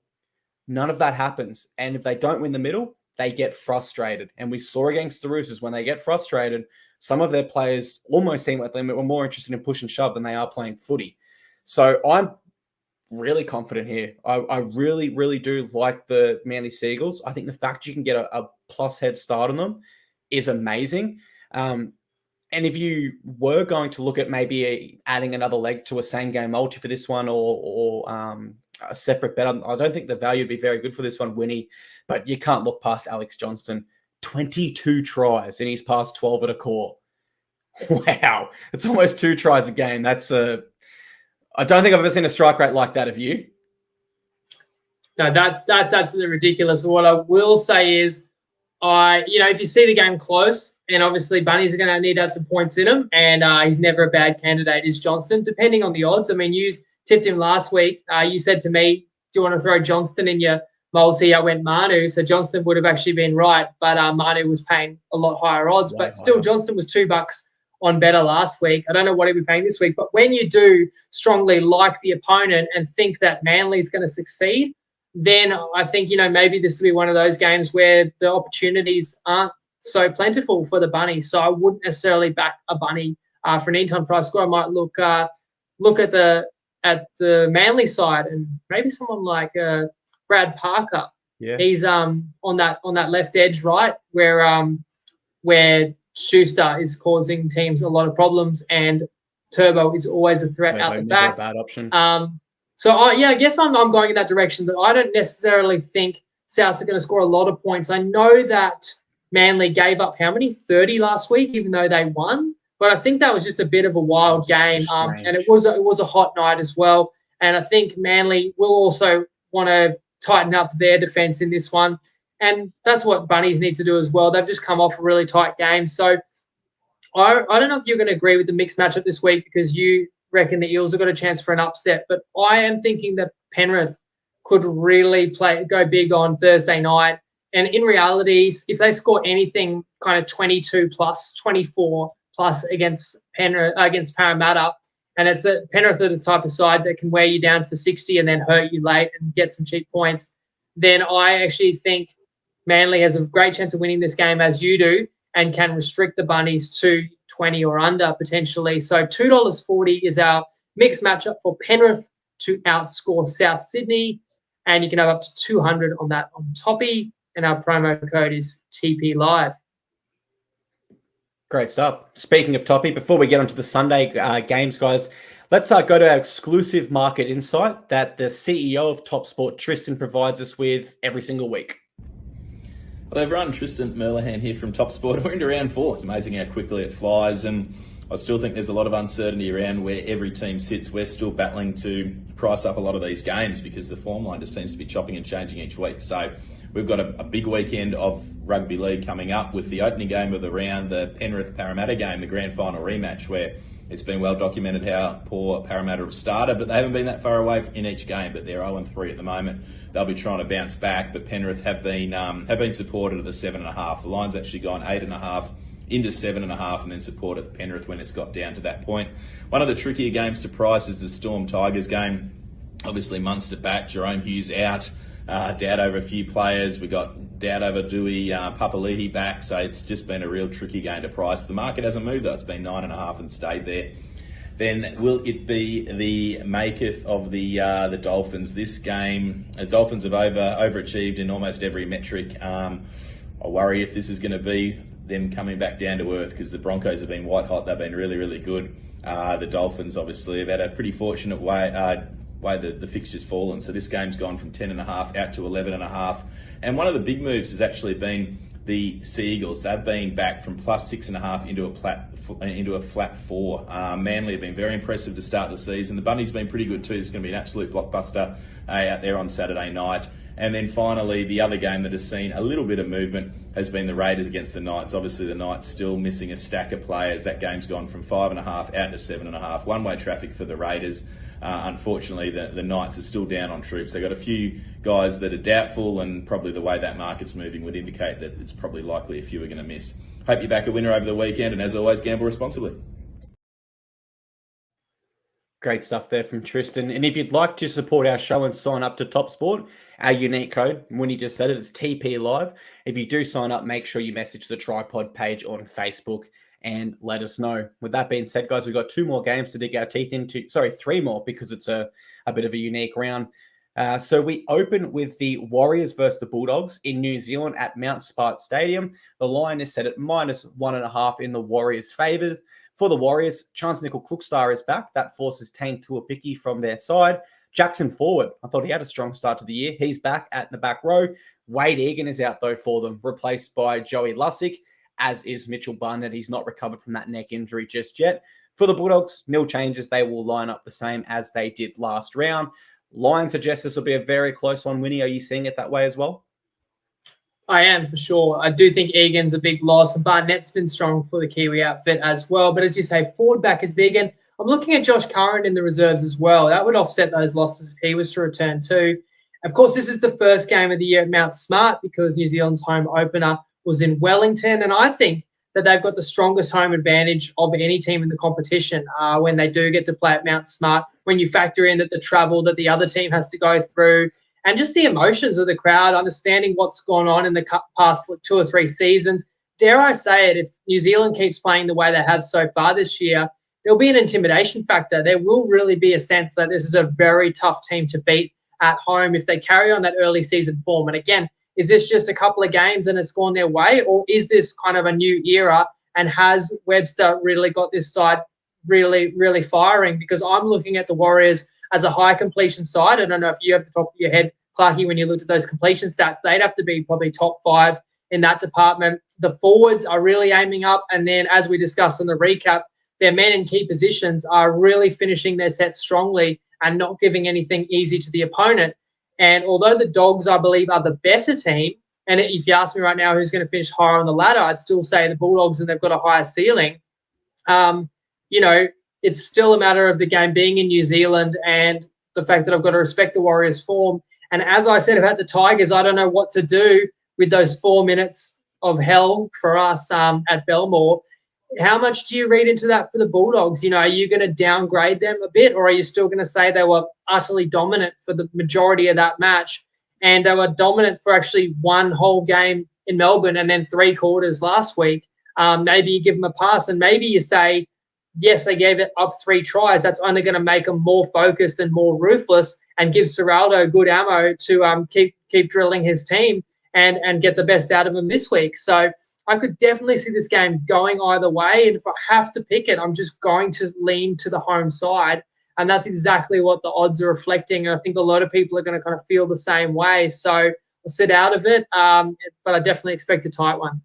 none of that happens. And if they don't win the middle, they get frustrated. And we saw against the Roosters, when they get frustrated, some of their players almost seem like they were more interested in push and shove than they are playing footy. So I'm really confident here. I really, really do like the Manly Seagulls. I think the fact you can get a plus head start on them is amazing. And if you were going to look at maybe adding another leg to a same game multi for this one, or a separate bet, I don't think the value would be very good for this one, Winny. But you can't look past Alex Johnston. 22 tries in his past 12 at a core. Wow. It's almost 2 tries a game. I don't think I've ever seen a strike rate like that. Have you? No, that's absolutely ridiculous. But what I will say is, if you see the game close, and obviously Bunnies are going to need to have some points in him, and he's never a bad candidate, is Johnston, depending on the odds. I mean, you tipped him last week. You said to me, do you want to throw Johnston in your multi? I went Manu, so Johnston would have actually been right, but Manu was paying a lot higher odds. But still, Johnston was $2 on better last week. I don't know what he'll be paying this week, but when you do strongly like the opponent and think that Manly's going to succeed, then I think, maybe this will be one of those games where the opportunities aren't so plentiful for the Bunnies. So I wouldn't necessarily back a Bunny for an in-time try score. I might look at the Manly side, and maybe someone like Brad Parker. Yeah. He's on that left edge, right, where Schuster is causing teams a lot of problems, and Turbo is always a threat out the back. A bad option. I guess I'm going in that direction. That I don't necessarily think Souths are going to score a lot of points. I know that Manly gave up how many? 30 last week, even though they won. But I think that was just a bit of a wild game, and it was a hot night as well. And I think Manly will also want to tighten up their defence in this one, and that's what Bunnies need to do as well. They've just come off a really tight game, so I don't know if you're going to agree with the mixed matchup this week because you reckon the Eels have got a chance for an upset, but I am thinking that Penrith could really go big on Thursday night. And in reality, if they score anything kind of 22 plus, 24 plus against Parramatta, and it's that Penrith are the type of side that can wear you down for 60 and then hurt you late and get some cheap points, then I actually think Manly has a great chance of winning this game, as you do, and can restrict the Bunnies to 20 or under potentially. So $2.40 is our mixed matchup for Penrith to outscore South Sydney, and you can have up to 200 on that on Toppy, and our promo code is TP Live. Great stuff. Speaking of Toppy, before we get onto the Sunday games, guys, let's go to our exclusive market insight that the CEO of TopSport, Tristan, provides us with every single week. Hello everyone, Tristan Merlihan here from TopSport. We're into round 4. It's amazing how quickly it flies, and I still think there's a lot of uncertainty around where every team sits. We're still battling to price up a lot of these games because the form line just seems to be chopping and changing each week. So we've got a big weekend of rugby league coming up with the opening game of the round, the Penrith-Parramatta game, the grand final rematch, where it's been well documented how poor Parramatta have started, but they haven't been that far away in each game, but they're 0-3 at the moment. They'll be trying to bounce back, but Penrith have been supported at the 7.5. The line's actually gone 8.5 into 7.5 and then supported Penrith when it's got down to that point. One of the trickier games to price is the Storm Tigers game. Obviously Munster back, Jerome Hughes out, doubt over a few players. We got doubt over Dewey, Papali'i back, so it's just been a real tricky game to price. The market hasn't moved though; it's been 9.5 and stayed there. Then will it be the maketh of the Dolphins? This game, the Dolphins have overachieved in almost every metric. I worry if this is going to be them coming back down to earth because the Broncos have been white hot. They've been really, really good. The Dolphins obviously have had a pretty fortunate way the fixture's fallen. So this game's gone from 10.5 out to 11.5. And one of the big moves has actually been the Sea Eagles. They've been back from plus 6.5 into a flat 4. Manly have been very impressive to start the season. The Bunnies have been pretty good too. It's going to be an absolute blockbuster out there on Saturday night. And then finally, the other game that has seen a little bit of movement has been the Raiders against the Knights. Obviously, the Knights still missing a stack of players. That game's gone from 5.5 out to 7.5. One-way traffic for the Raiders. Unfortunately, the Knights are still down on troops. They've got a few guys that are doubtful, and probably the way that market's moving would indicate that it's probably likely a few are going to miss. Hope you back a winner over the weekend, and as always, gamble responsibly. Great stuff there from Tristan. And if you'd like to support our show and sign up to TopSport, our unique code, Winny just said it, it's TP Live. If you do sign up, make sure you message the TryPod page on Facebook and let us know. With that being said, guys, we've got 2 more games to dig our teeth into. Sorry, 3 more because it's a bit of a unique round. So we open with the Warriors versus the Bulldogs in New Zealand at Mount Smart Stadium. The line is set at -1.5 in the Warriors' favours. For the Warriors, Chance Nickel-Klookstar is back. That forces Tane Tuapiki from their side. Jackson forward. I thought he had a strong start to the year. He's back at the back row. Wade Egan is out, though, for them, replaced by Joey Lussick, as is Mitchell Barnett. He's not recovered from that neck injury just yet. For the Bulldogs, nil changes. They will line up the same as they did last round. Line suggests this will be a very close one. Winnie, are you seeing it that way as well? I am, for sure. I do think Egan's a big loss. Barnett's been strong for the Kiwi outfit as well. But as you say, forward back is big. And I'm looking at Josh Curran in the reserves as well. That would offset those losses if he was to return too. Of course, this is the first game of the year at Mount Smart because New Zealand's home opener was in Wellington. And I think that they've got the strongest home advantage of any team in the competition when they do get to play at Mount Smart, when you factor in that the travel that the other team has to go through and just the emotions of the crowd, understanding what's gone on in the past 2 or 3 seasons. Dare I say it, if New Zealand keeps playing the way they have so far this year, there'll be an intimidation factor. There will really be a sense that this is a very tough team to beat at home if they carry on that early season form. And again, is this just a couple of games and it's gone their way, or is this kind of a new era and has Webster really got this side really, really firing, because I'm looking at the Warriors as a high completion side. I don't know if you have the top of your head, Clarkey, when you looked at those completion stats, they'd have to be probably top 5 in that department. The forwards are really aiming up. And then, as we discussed in the recap, their men in key positions are really finishing their sets strongly and not giving anything easy to the opponent. And although the Dogs, I believe, are the better team, and if you ask me right now who's going to finish higher on the ladder, I'd still say the Bulldogs, and they've got a higher ceiling. It's still a matter of the game being in New Zealand and the fact that I've got to respect the Warriors' form. And as I said about the Tigers, I don't know what to do with those 4 minutes of hell for us at Belmore. How much do you read into that for the Bulldogs? Are you going to downgrade them a bit, or are you still going to say they were utterly dominant for the majority of that match, and they were dominant for actually one whole game in Melbourne and then 3 quarters last week? Maybe you give them a pass, and maybe you say, yes, they gave it up 3 tries. That's only going to make them more focused and more ruthless, and give Serraldo good ammo to keep drilling his team and get the best out of them this week. So I could definitely see this game going either way. And if I have to pick it, I'm just going to lean to the home side. And that's exactly what the odds are reflecting. And I think a lot of people are going to kind of feel the same way. So I'll sit out of it, but I definitely expect a tight one.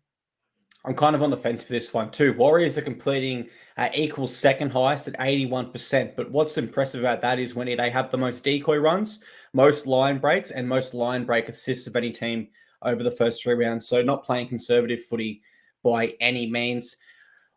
I'm kind of on the fence for this one too. Warriors are completing equal second highest at 81%. But what's impressive about that is when they have the most decoy runs, most line breaks, and most line break assists of any team over the first 3 rounds. So not playing conservative footy by any means.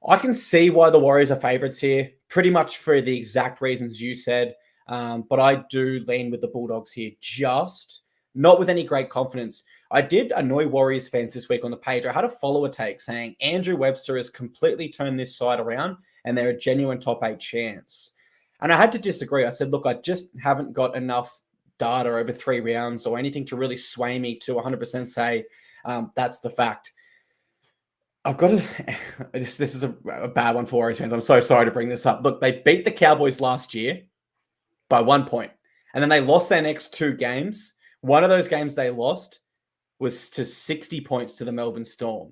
I can see why the Warriors are favourites here, pretty much for the exact reasons you said. But I do lean with the Bulldogs here, just not with any great confidence. I did annoy Warriors fans this week on the page. I had a follower take saying Andrew Webster has completely turned this side around and they're a genuine top 8 chance. And I had to disagree. I said, look, I just haven't got enough data over 3 rounds or anything to really sway me to 100% say that's the fact. I've got to, this is a bad one for Warriors fans. I'm so sorry to bring this up. Look, they beat the Cowboys last year by 1 point, and then they lost their next 2 games. One of those games they lost was to 60 points to the Melbourne Storm.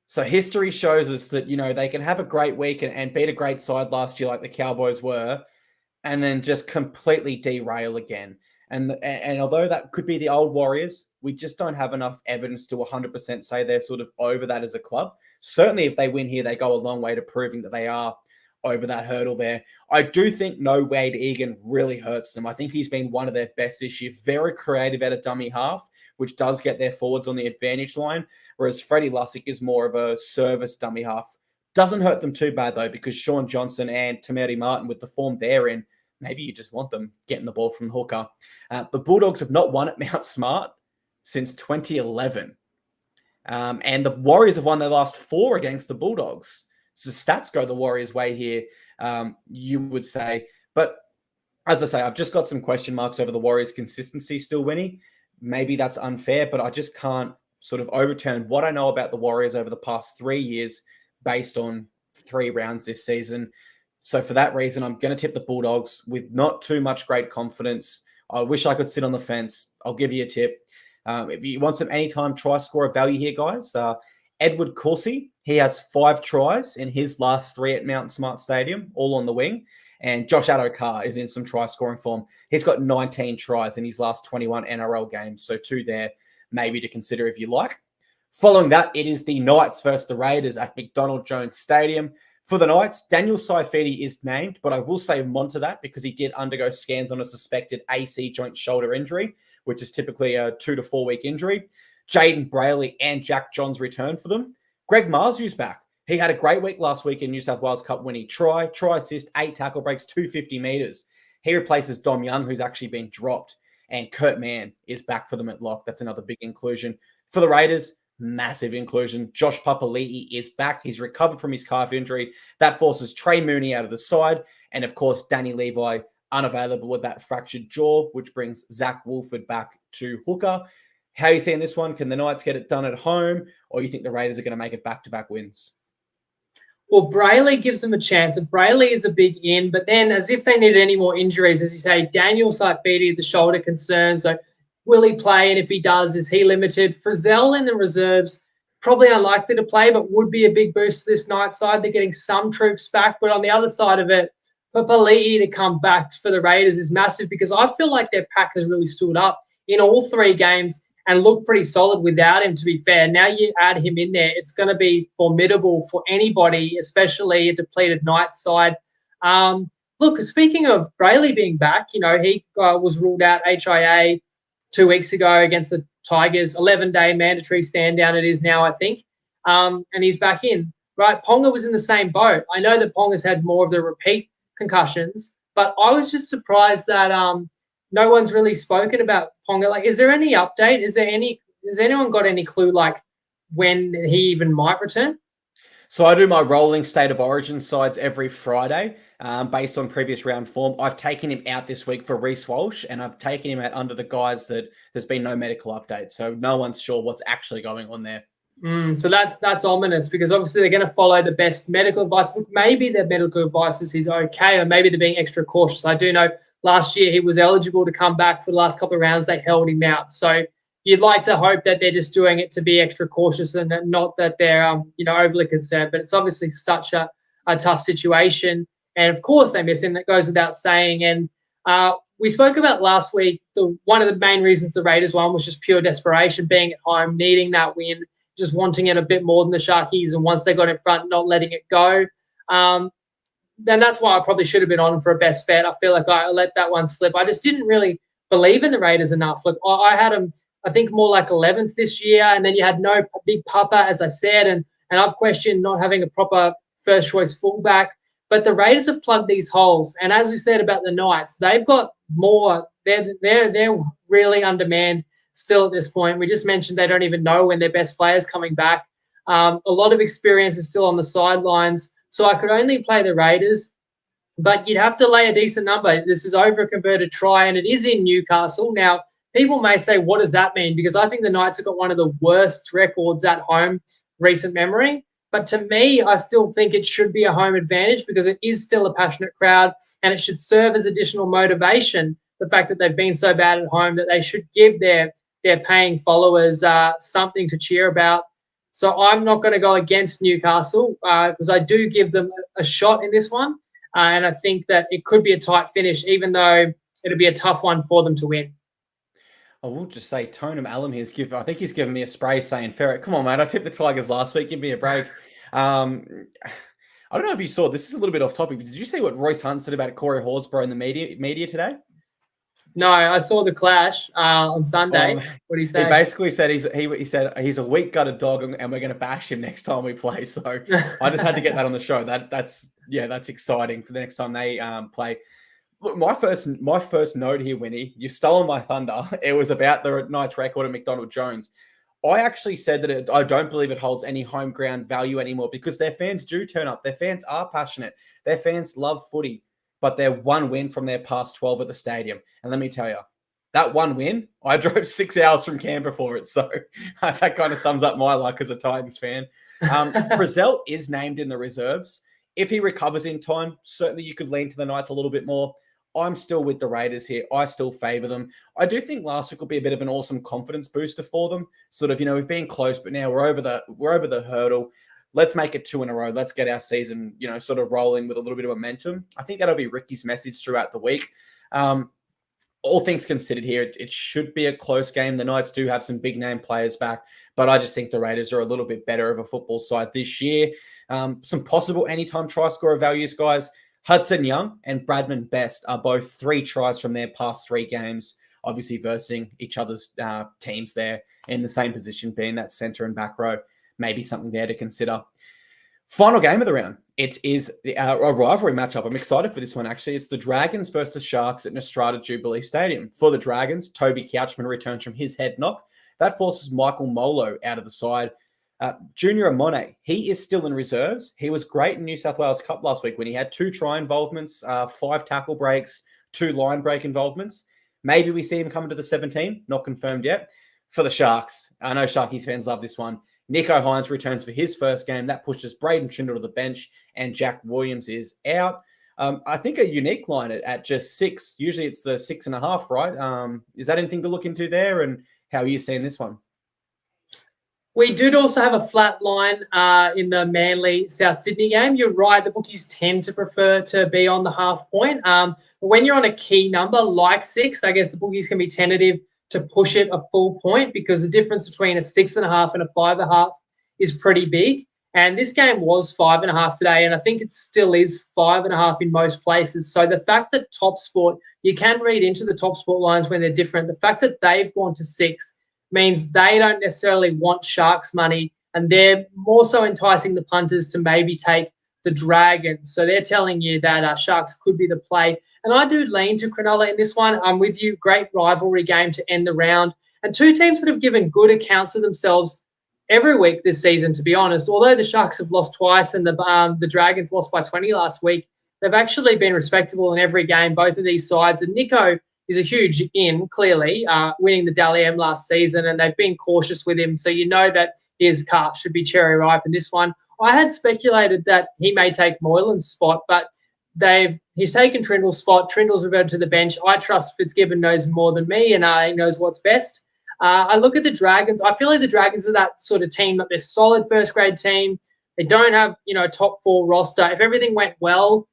So history shows us that, they can have a great week and beat a great side last year like the Cowboys were, and then just completely derail again. And although that could be the old Warriors, we just don't have enough evidence to 100% say they're sort of over that as a club. Certainly if they win here, they go a long way to proving that they are over that hurdle there. I do think no Wade Egan really hurts them. I think he's been one of their best this year. Very creative at a dummy half, which does get their forwards on the advantage line, whereas Freddie Lussick is more of a service dummy half. Doesn't hurt them too bad, though, because Sean Johnson and Tamari Martin, with the form they're in, maybe you just want them getting the ball from the hooker. The Bulldogs have not won at Mount Smart since 2011. And the Warriors have won their last 4 against the Bulldogs. So stats go the Warriors' way here, you would say. But as I say, I've just got some question marks over the Warriors' consistency still, Winny. Maybe that's unfair, but I just can't sort of overturn what I know about the Warriors over the past 3 years based on 3 rounds this season. So for that reason, I'm going to tip the Bulldogs with not too much great confidence. I wish I could sit on the fence. I'll give you a tip. If you want some anytime try scorer value here, guys, Edward Corsi, he has 5 tries in his last 3 at Mount Smart Stadium, all on the wing. And Josh Adokar is in some try scoring form. He's got 19 tries in his last 21 NRL games. So 2 there, maybe to consider if you like. Following that, it is the Knights versus the Raiders at McDonald Jones Stadium. For the Knights, Daniel Saifidi is named, but I will say monitor that because he did undergo scans on a suspected AC joint shoulder injury, which is typically a 2 to 4 week injury. Jaden Brayley and Jack Johns return for them. Greg Marzu's back. He had a great week last week in New South Wales Cup winning try assist, 8 tackle breaks, 250 metres. He replaces Dom Young, who's actually been dropped. And Kurt Mann is back for them at lock. That's another big inclusion. For the Raiders, massive inclusion. Josh Papali'i is back. He's recovered from his calf injury. That forces Trey Mooney out of the side. And of course, Danny Levi unavailable with that fractured jaw, which brings Zach Wolford back to hooker. How are you seeing this one? Can the Knights get it done at home? Or you think the Raiders are going to make it back-to-back wins? Well, Brayley gives them a chance. And Brayley is a big in. But then as if they needed any more injuries, as you say, Daniel Saifidi, the shoulder concern. So will he play? And if he does, is he limited? Frizzell in the reserves, probably unlikely to play, but would be a big boost to this Knights side. They're getting some troops back, but on the other side of it, for Pali'i to come back for the Raiders is massive because I feel like their pack has really stood up in all 3 games and looked pretty solid without him, to be fair. Now you add him in there, it's going to be formidable for anybody, especially a depleted Knights side. Look, speaking of Brayley being back, he was ruled out HIA 2 weeks ago against the Tigers, 11-day mandatory stand down it is now, I think, and he's back in. Right, Ponga was in the same boat. I know that Ponga's had more of the repeat concussions, but I was just surprised that no one's really spoken about Ponga. Like, is there any update? Has anyone got any clue, like, when he even might return? So I do my rolling state of origin sides every Friday based on previous round form. I've taken him out this week for Reece Walsh, and I've taken him out under the guise that there's been no medical update. So no one's sure what's actually going on there. So that's ominous because obviously they're going to follow the best medical advice. Maybe their medical advice is he's okay, or maybe they're being extra cautious. I do know last year he was eligible to come back for the last couple of rounds. They held him out. So you'd like to hope that they're just doing it to be extra cautious and not that they're overly concerned. But it's obviously such a tough situation. And of course they miss him. That goes without saying. And we spoke about last week, one of the main reasons the Raiders won was just pure desperation, being at home, needing that win, just wanting it a bit more than the Sharkies, and once they got in front, not letting it go. Then that's why I probably should have been on for a best bet. I feel like I let that one slip. I just didn't really believe in the Raiders enough. Look, I had them, I think, more like 11th this year, and then you had no big papa, as I said, and I've questioned not having a proper first-choice fullback. But the Raiders have plugged these holes, and as we said about the Knights, they've got more. They're really undermanned still at this point. We just mentioned they don't even know when their best player's coming back. A lot of experience is still on the sidelines. So I could only play the Raiders, but you'd have to lay a decent number. This is over a converted try, and it is in Newcastle. Now, people may say, what does that mean? Because I think the Knights have got one of the worst records at home, recent memory. But to me, I still think it should be a home advantage because it is still a passionate crowd, and it should serve as additional motivation, the fact that they've been so bad at home, that they should give their paying followers something to cheer about. So I'm not going to go against Newcastle because I do give them a shot in this one. And I think that it could be a tight finish, even though it'll be a tough one for them to win. I will just say, Tonham Allen he's given me a spray saying, Ferret, come on, mate. I tipped the Tigers last week. Give me a break. I don't know if you saw, this is a little bit off topic, but did you see what Royce Hunt said about Corey Horsburgh in the media today? No, I saw the clash on Sunday. What did he say? He basically said he said he's a weak gutted dog and we're going to bash him next time we play. So I just had to get that on the show. That's exciting for the next time they play. Look, my first note here, Winnie, you've stolen my thunder. It was about the Knights record at McDonald Jones. I actually said that I don't believe it holds any home ground value anymore because their fans do turn up. Their fans are passionate. Their fans love footy. But they're one win from their past 12 at the stadium. And let me tell you, that one win, I drove 6 hours from Canberra for it. So that kind of sums up my luck as a Titans fan. Frizzell is named in the reserves. If he recovers in time, certainly you could lean to the Knights a little bit more. I'm still with the Raiders here. I still favour them. I do think last week will be a bit of an awesome confidence booster for them. Sort of, we've been close, but now we're over the hurdle. Let's make it 2 in a row. Let's get our season, sort of rolling with a little bit of momentum. I think that'll be Ricky's message throughout the week. All things considered here, it should be a close game. The Knights do have some big name players back, but I just think the Raiders are a little bit better of a football side this year. Some possible anytime try scorer values, guys. Hudson Young and Bradman Best are both 3 tries from their past 3 games, obviously versing each other's teams there in the same position, being that centre and back row. Maybe something there to consider. Final game of the round. It is a rivalry matchup. I'm excited for this one, actually. It's the Dragons versus the Sharks at Nostrada Jubilee Stadium. For the Dragons, Toby Couchman returns from his head knock. That forces Michael Molo out of the side. Junior Amone, he is still in reserves. He was great in New South Wales Cup last week when he had 2 try involvements, 5 tackle breaks, 2 line break involvements. Maybe we see him coming to the 17. Not confirmed yet. For the Sharks, I know Sharkies fans love this one. Nico Hines returns for his first game. That pushes Braden Trindle to the bench, and Jack Williams is out. I think a unique line at just 6. Usually it's the 6.5, right? Is that anything to look into there? And how are you seeing this one? We did also have a flat line in the Manly South Sydney game. You're right, the bookies tend to prefer to be on the half point. But when you're on a key number like 6, I guess the bookies can be tentative to push it a full point because the difference between a 6.5 and a 5.5 is pretty big. And this game was 5.5 today, and I think it still is 5.5 in most places. So the fact that TopSport, you can read into the TopSport lines when they're different. The fact that they've gone to 6 means they don't necessarily want Sharks money, and they're more so enticing the punters to maybe take the Dragons. So they're telling you that Sharks could be the play. And I do lean to Cronulla in this one. I'm with you. Great rivalry game to end the round. And two teams that have given good accounts of themselves every week this season, to be honest. Although the Sharks have lost twice and the Dragons lost by 20 last week, they've actually been respectable in every game, both of these sides. And Nico is a huge in, clearly, winning the Dally M last season, and they've been cautious with him. So you know that his calf should be cherry ripe in this one. I had speculated that he may take Moylan's spot, but he's taken Trindle's spot. Trindle's reverted to the bench. I trust Fitzgibbon knows more than me, and he knows what's best. I look at the Dragons. I feel like the Dragons are that sort of team that they're solid first-grade team. They don't have, a top 4 roster. If everything went well,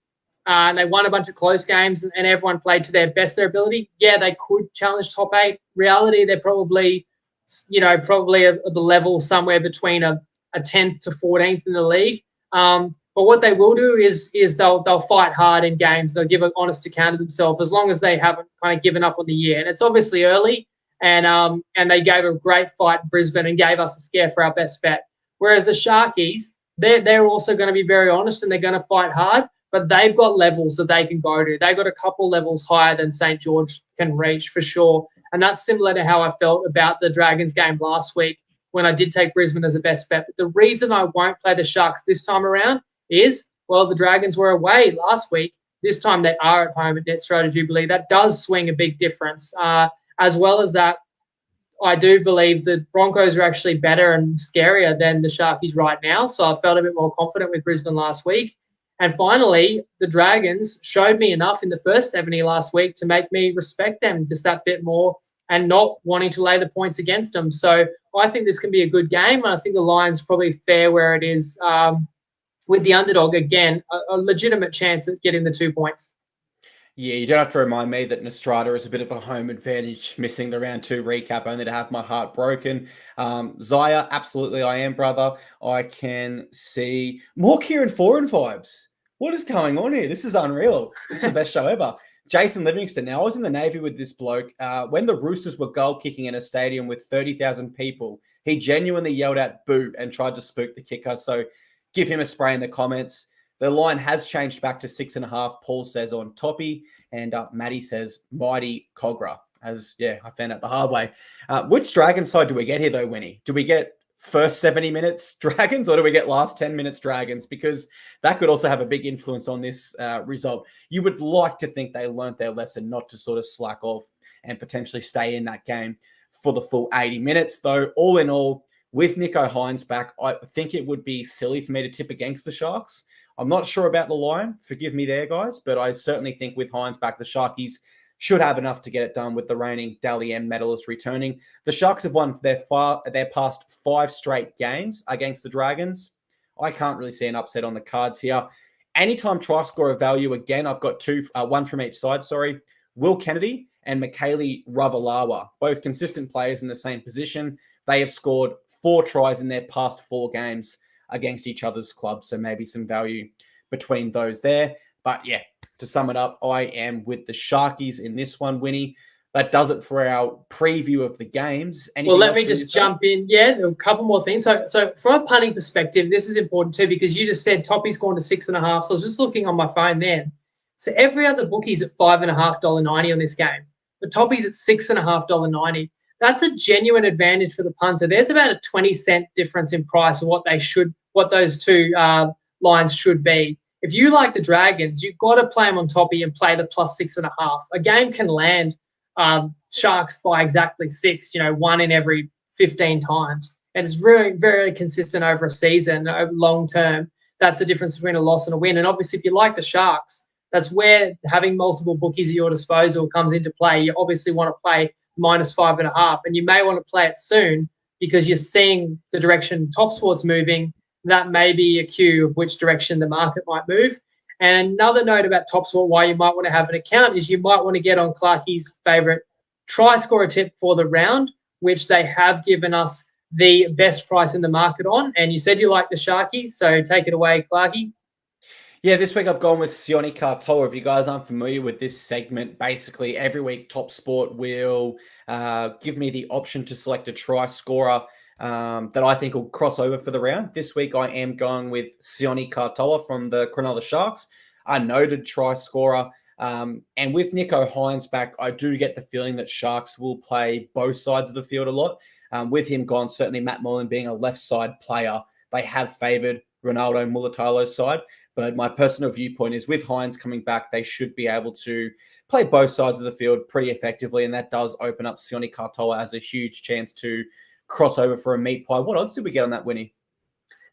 and they won a bunch of close games and everyone played to their best their ability, yeah, they could challenge top 8. Reality, they're probably at the level somewhere between a 10th to 14th in the league. But what they will do is they'll fight hard in games. They'll give an honest account of themselves as long as they haven't kind of given up on the year. And it's obviously early, and they gave a great fight in Brisbane and gave us a scare for our best bet. Whereas the Sharkies, they're also going to be very honest and they're going to fight hard. But they've got levels that they can go to. They've got a couple levels higher than St. George can reach for sure. And that's similar to how I felt about the Dragons game last week when I did take Brisbane as a best bet. But the reason I won't play the Sharks this time around is, well, the Dragons were away last week. This time they are at home at Netstrata Jubilee. That does swing a big difference. As well as that, I do believe the Broncos are actually better and scarier than the Sharkies right now. So I felt a bit more confident with Brisbane last week. And finally, the Dragons showed me enough in the first 70 last week to make me respect them just that bit more and not wanting to lay the points against them. So I think this can be a good game. And I think the line's probably fair where it is with the underdog. Again, a legitimate chance at getting the 2 points. Yeah, you don't have to remind me that Nostrada is a bit of a home advantage, missing the round 2 recap, only to have my heart broken. Zaya, absolutely I am, brother. I can see more Kieran Foran vibes. What is going on here? This is unreal. This is the best show ever. Jason Livingston. Now, I was in the Navy with this bloke. When the Roosters were goal kicking in a stadium with 30,000 people, he genuinely yelled out boo and tried to spook the kicker. So give him a spray in the comments. The line has changed back to 6.5, Paul says on Toppy, and Maddie says mighty Cogra. I found out the hard way. Which Dragon side do we get here, though, Winnie? Do we get first 70 minutes Dragons, or do we get last 10 minutes Dragons? Because that could also have a big influence on this result. You would like to think they learnt their lesson not to sort of slack off and potentially stay in that game for the full 80 minutes, though. All in all, with Nico Hines back, I think it would be silly for me to tip against the Sharks. I'm not sure about the line. Forgive me there, guys. But I certainly think with Hines back, the Sharkies should have enough to get it done with the reigning Dally M medalist returning. The Sharks have won their past 5 straight games against the Dragons. I can't really see an upset on the cards here. Anytime try scorer value, again, I've got 2, one from each side, Will Kennedy and Michaeli Ravalawa, both consistent players in the same position. They have scored 4 tries in their past 4 games against each other's clubs, so maybe some value between those there. But yeah, to sum it up, I am with the Sharkies in this one, Winnie. That does it for our preview of the games. Anything let me just jump in. Yeah, a couple more things. So from a punting perspective, this is important too, because you just said Toppy's gone to 6.5. So I was just looking on my phone then. So every other bookie's at $5.5.90 on this game. But Toppy's at $6.5.90. That's a genuine advantage for the punter. There's about a 20-cent difference in price of what those two lines should be. If you like the Dragons, you've got to play them on Toppy and play the plus 6.5. A game can land Sharks by exactly 6, 1 in every 15 times. And it's very, very consistent over a season, over long term. That's the difference between a loss and a win. And obviously, if you like the Sharks, that's where having multiple bookies at your disposal comes into play. You obviously want to play -5.5, and you may want to play it soon, because you're seeing the direction TopSport's moving. That may be a cue of which direction the market might move. And another note about TopSport, why you might want to have an account, is you might want to get on Clarkey's favourite try scorer tip for the round, which they have given us the best price in the market on. And you said you like the Sharkies, so take it away, Clarkey. Yeah, this week I've gone with Sione Katoa. If you guys aren't familiar with this segment, basically every week TopSport will give me the option to select a try scorer that I think will cross over for the round. This week I am going with Sione Katoa from the Cronulla Sharks, a noted try scorer. And with Nico Hines back, I do get the feeling that Sharks will play both sides of the field a lot. With him gone, certainly Matt Mullen being a left side player, they have favoured Ronaldo Mulatalo's side. But my personal viewpoint is with Hines coming back, they should be able to play both sides of the field pretty effectively. And that does open up Sione Katoa as a huge chance to cross over for a meat pie. What odds did we get on that, Winny?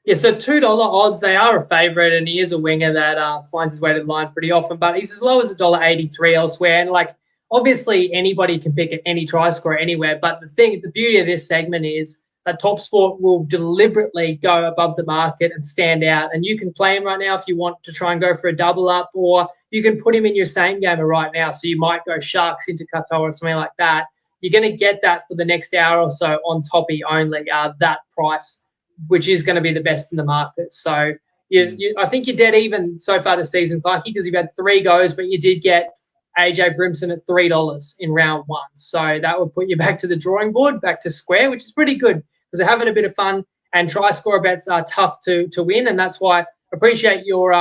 Yeah, so $2 odds, they are a favourite, and he is a winger that finds his way to the line pretty often, but he's as low as $1.83 elsewhere. And like, obviously anybody can pick any try scorer anywhere, but the beauty of this segment is that TopSport will deliberately go above the market and stand out. And you can play him right now if you want to try and go for a double up, or you can put him in your same gamer right now. So you might go Sharks into Katoa or something like that. You're going to get that for the next hour or so on Toppy only, that price, which is going to be the best in the market. So I think you're dead even so far this season, Clarkey, because you've had 3 goes, but you did get AJ Brimson at $3 in round 1. So that would put you back to the drawing board, back to square, which is pretty good because they're having a bit of fun, and try scorer bets are tough to win. And that's why I appreciate your,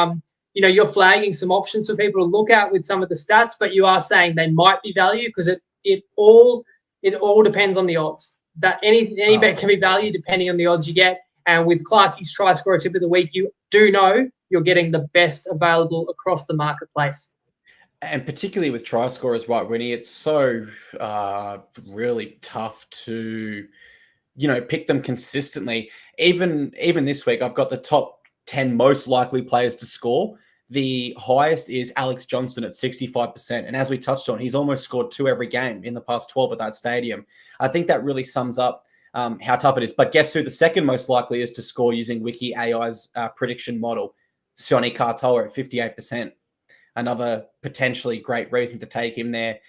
you're flagging some options for people to look at with some of the stats, but you are saying they might be value because it all depends on the odds. That any bet can be valued depending on the odds you get. And with Clarkey's try scorer tip of the week, you do know you're getting the best available across the marketplace. And particularly with try scorers, right, Winnie, it's so really tough to, pick them consistently. Even this week, I've got the top 10 most likely players to score. The highest is Alex Johnson at 65%. And as we touched on, he's almost scored 2 every game in the past 12 at that stadium. I think that really sums up how tough it is. But guess who the second most likely is to score using Wiki AI's prediction model? Sione Katoa at 58%. Another potentially great reason to take him there.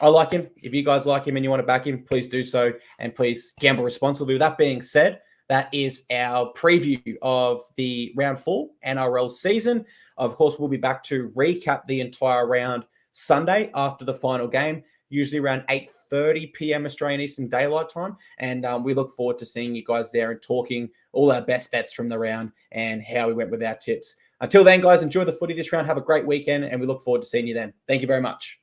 I like him. If you guys like him and you want to back him, please do so. And please gamble responsibly. With that being said, that is our preview of the round 4 NRL season. Of course, we'll be back to recap the entire round Sunday after the final game, usually around 8:30 p.m. Australian Eastern Daylight Time. And we look forward to seeing you guys there and talking all our best bets from the round and how we went with our tips. Until then, guys, enjoy the footy this round. Have a great weekend, and we look forward to seeing you then. Thank you very much.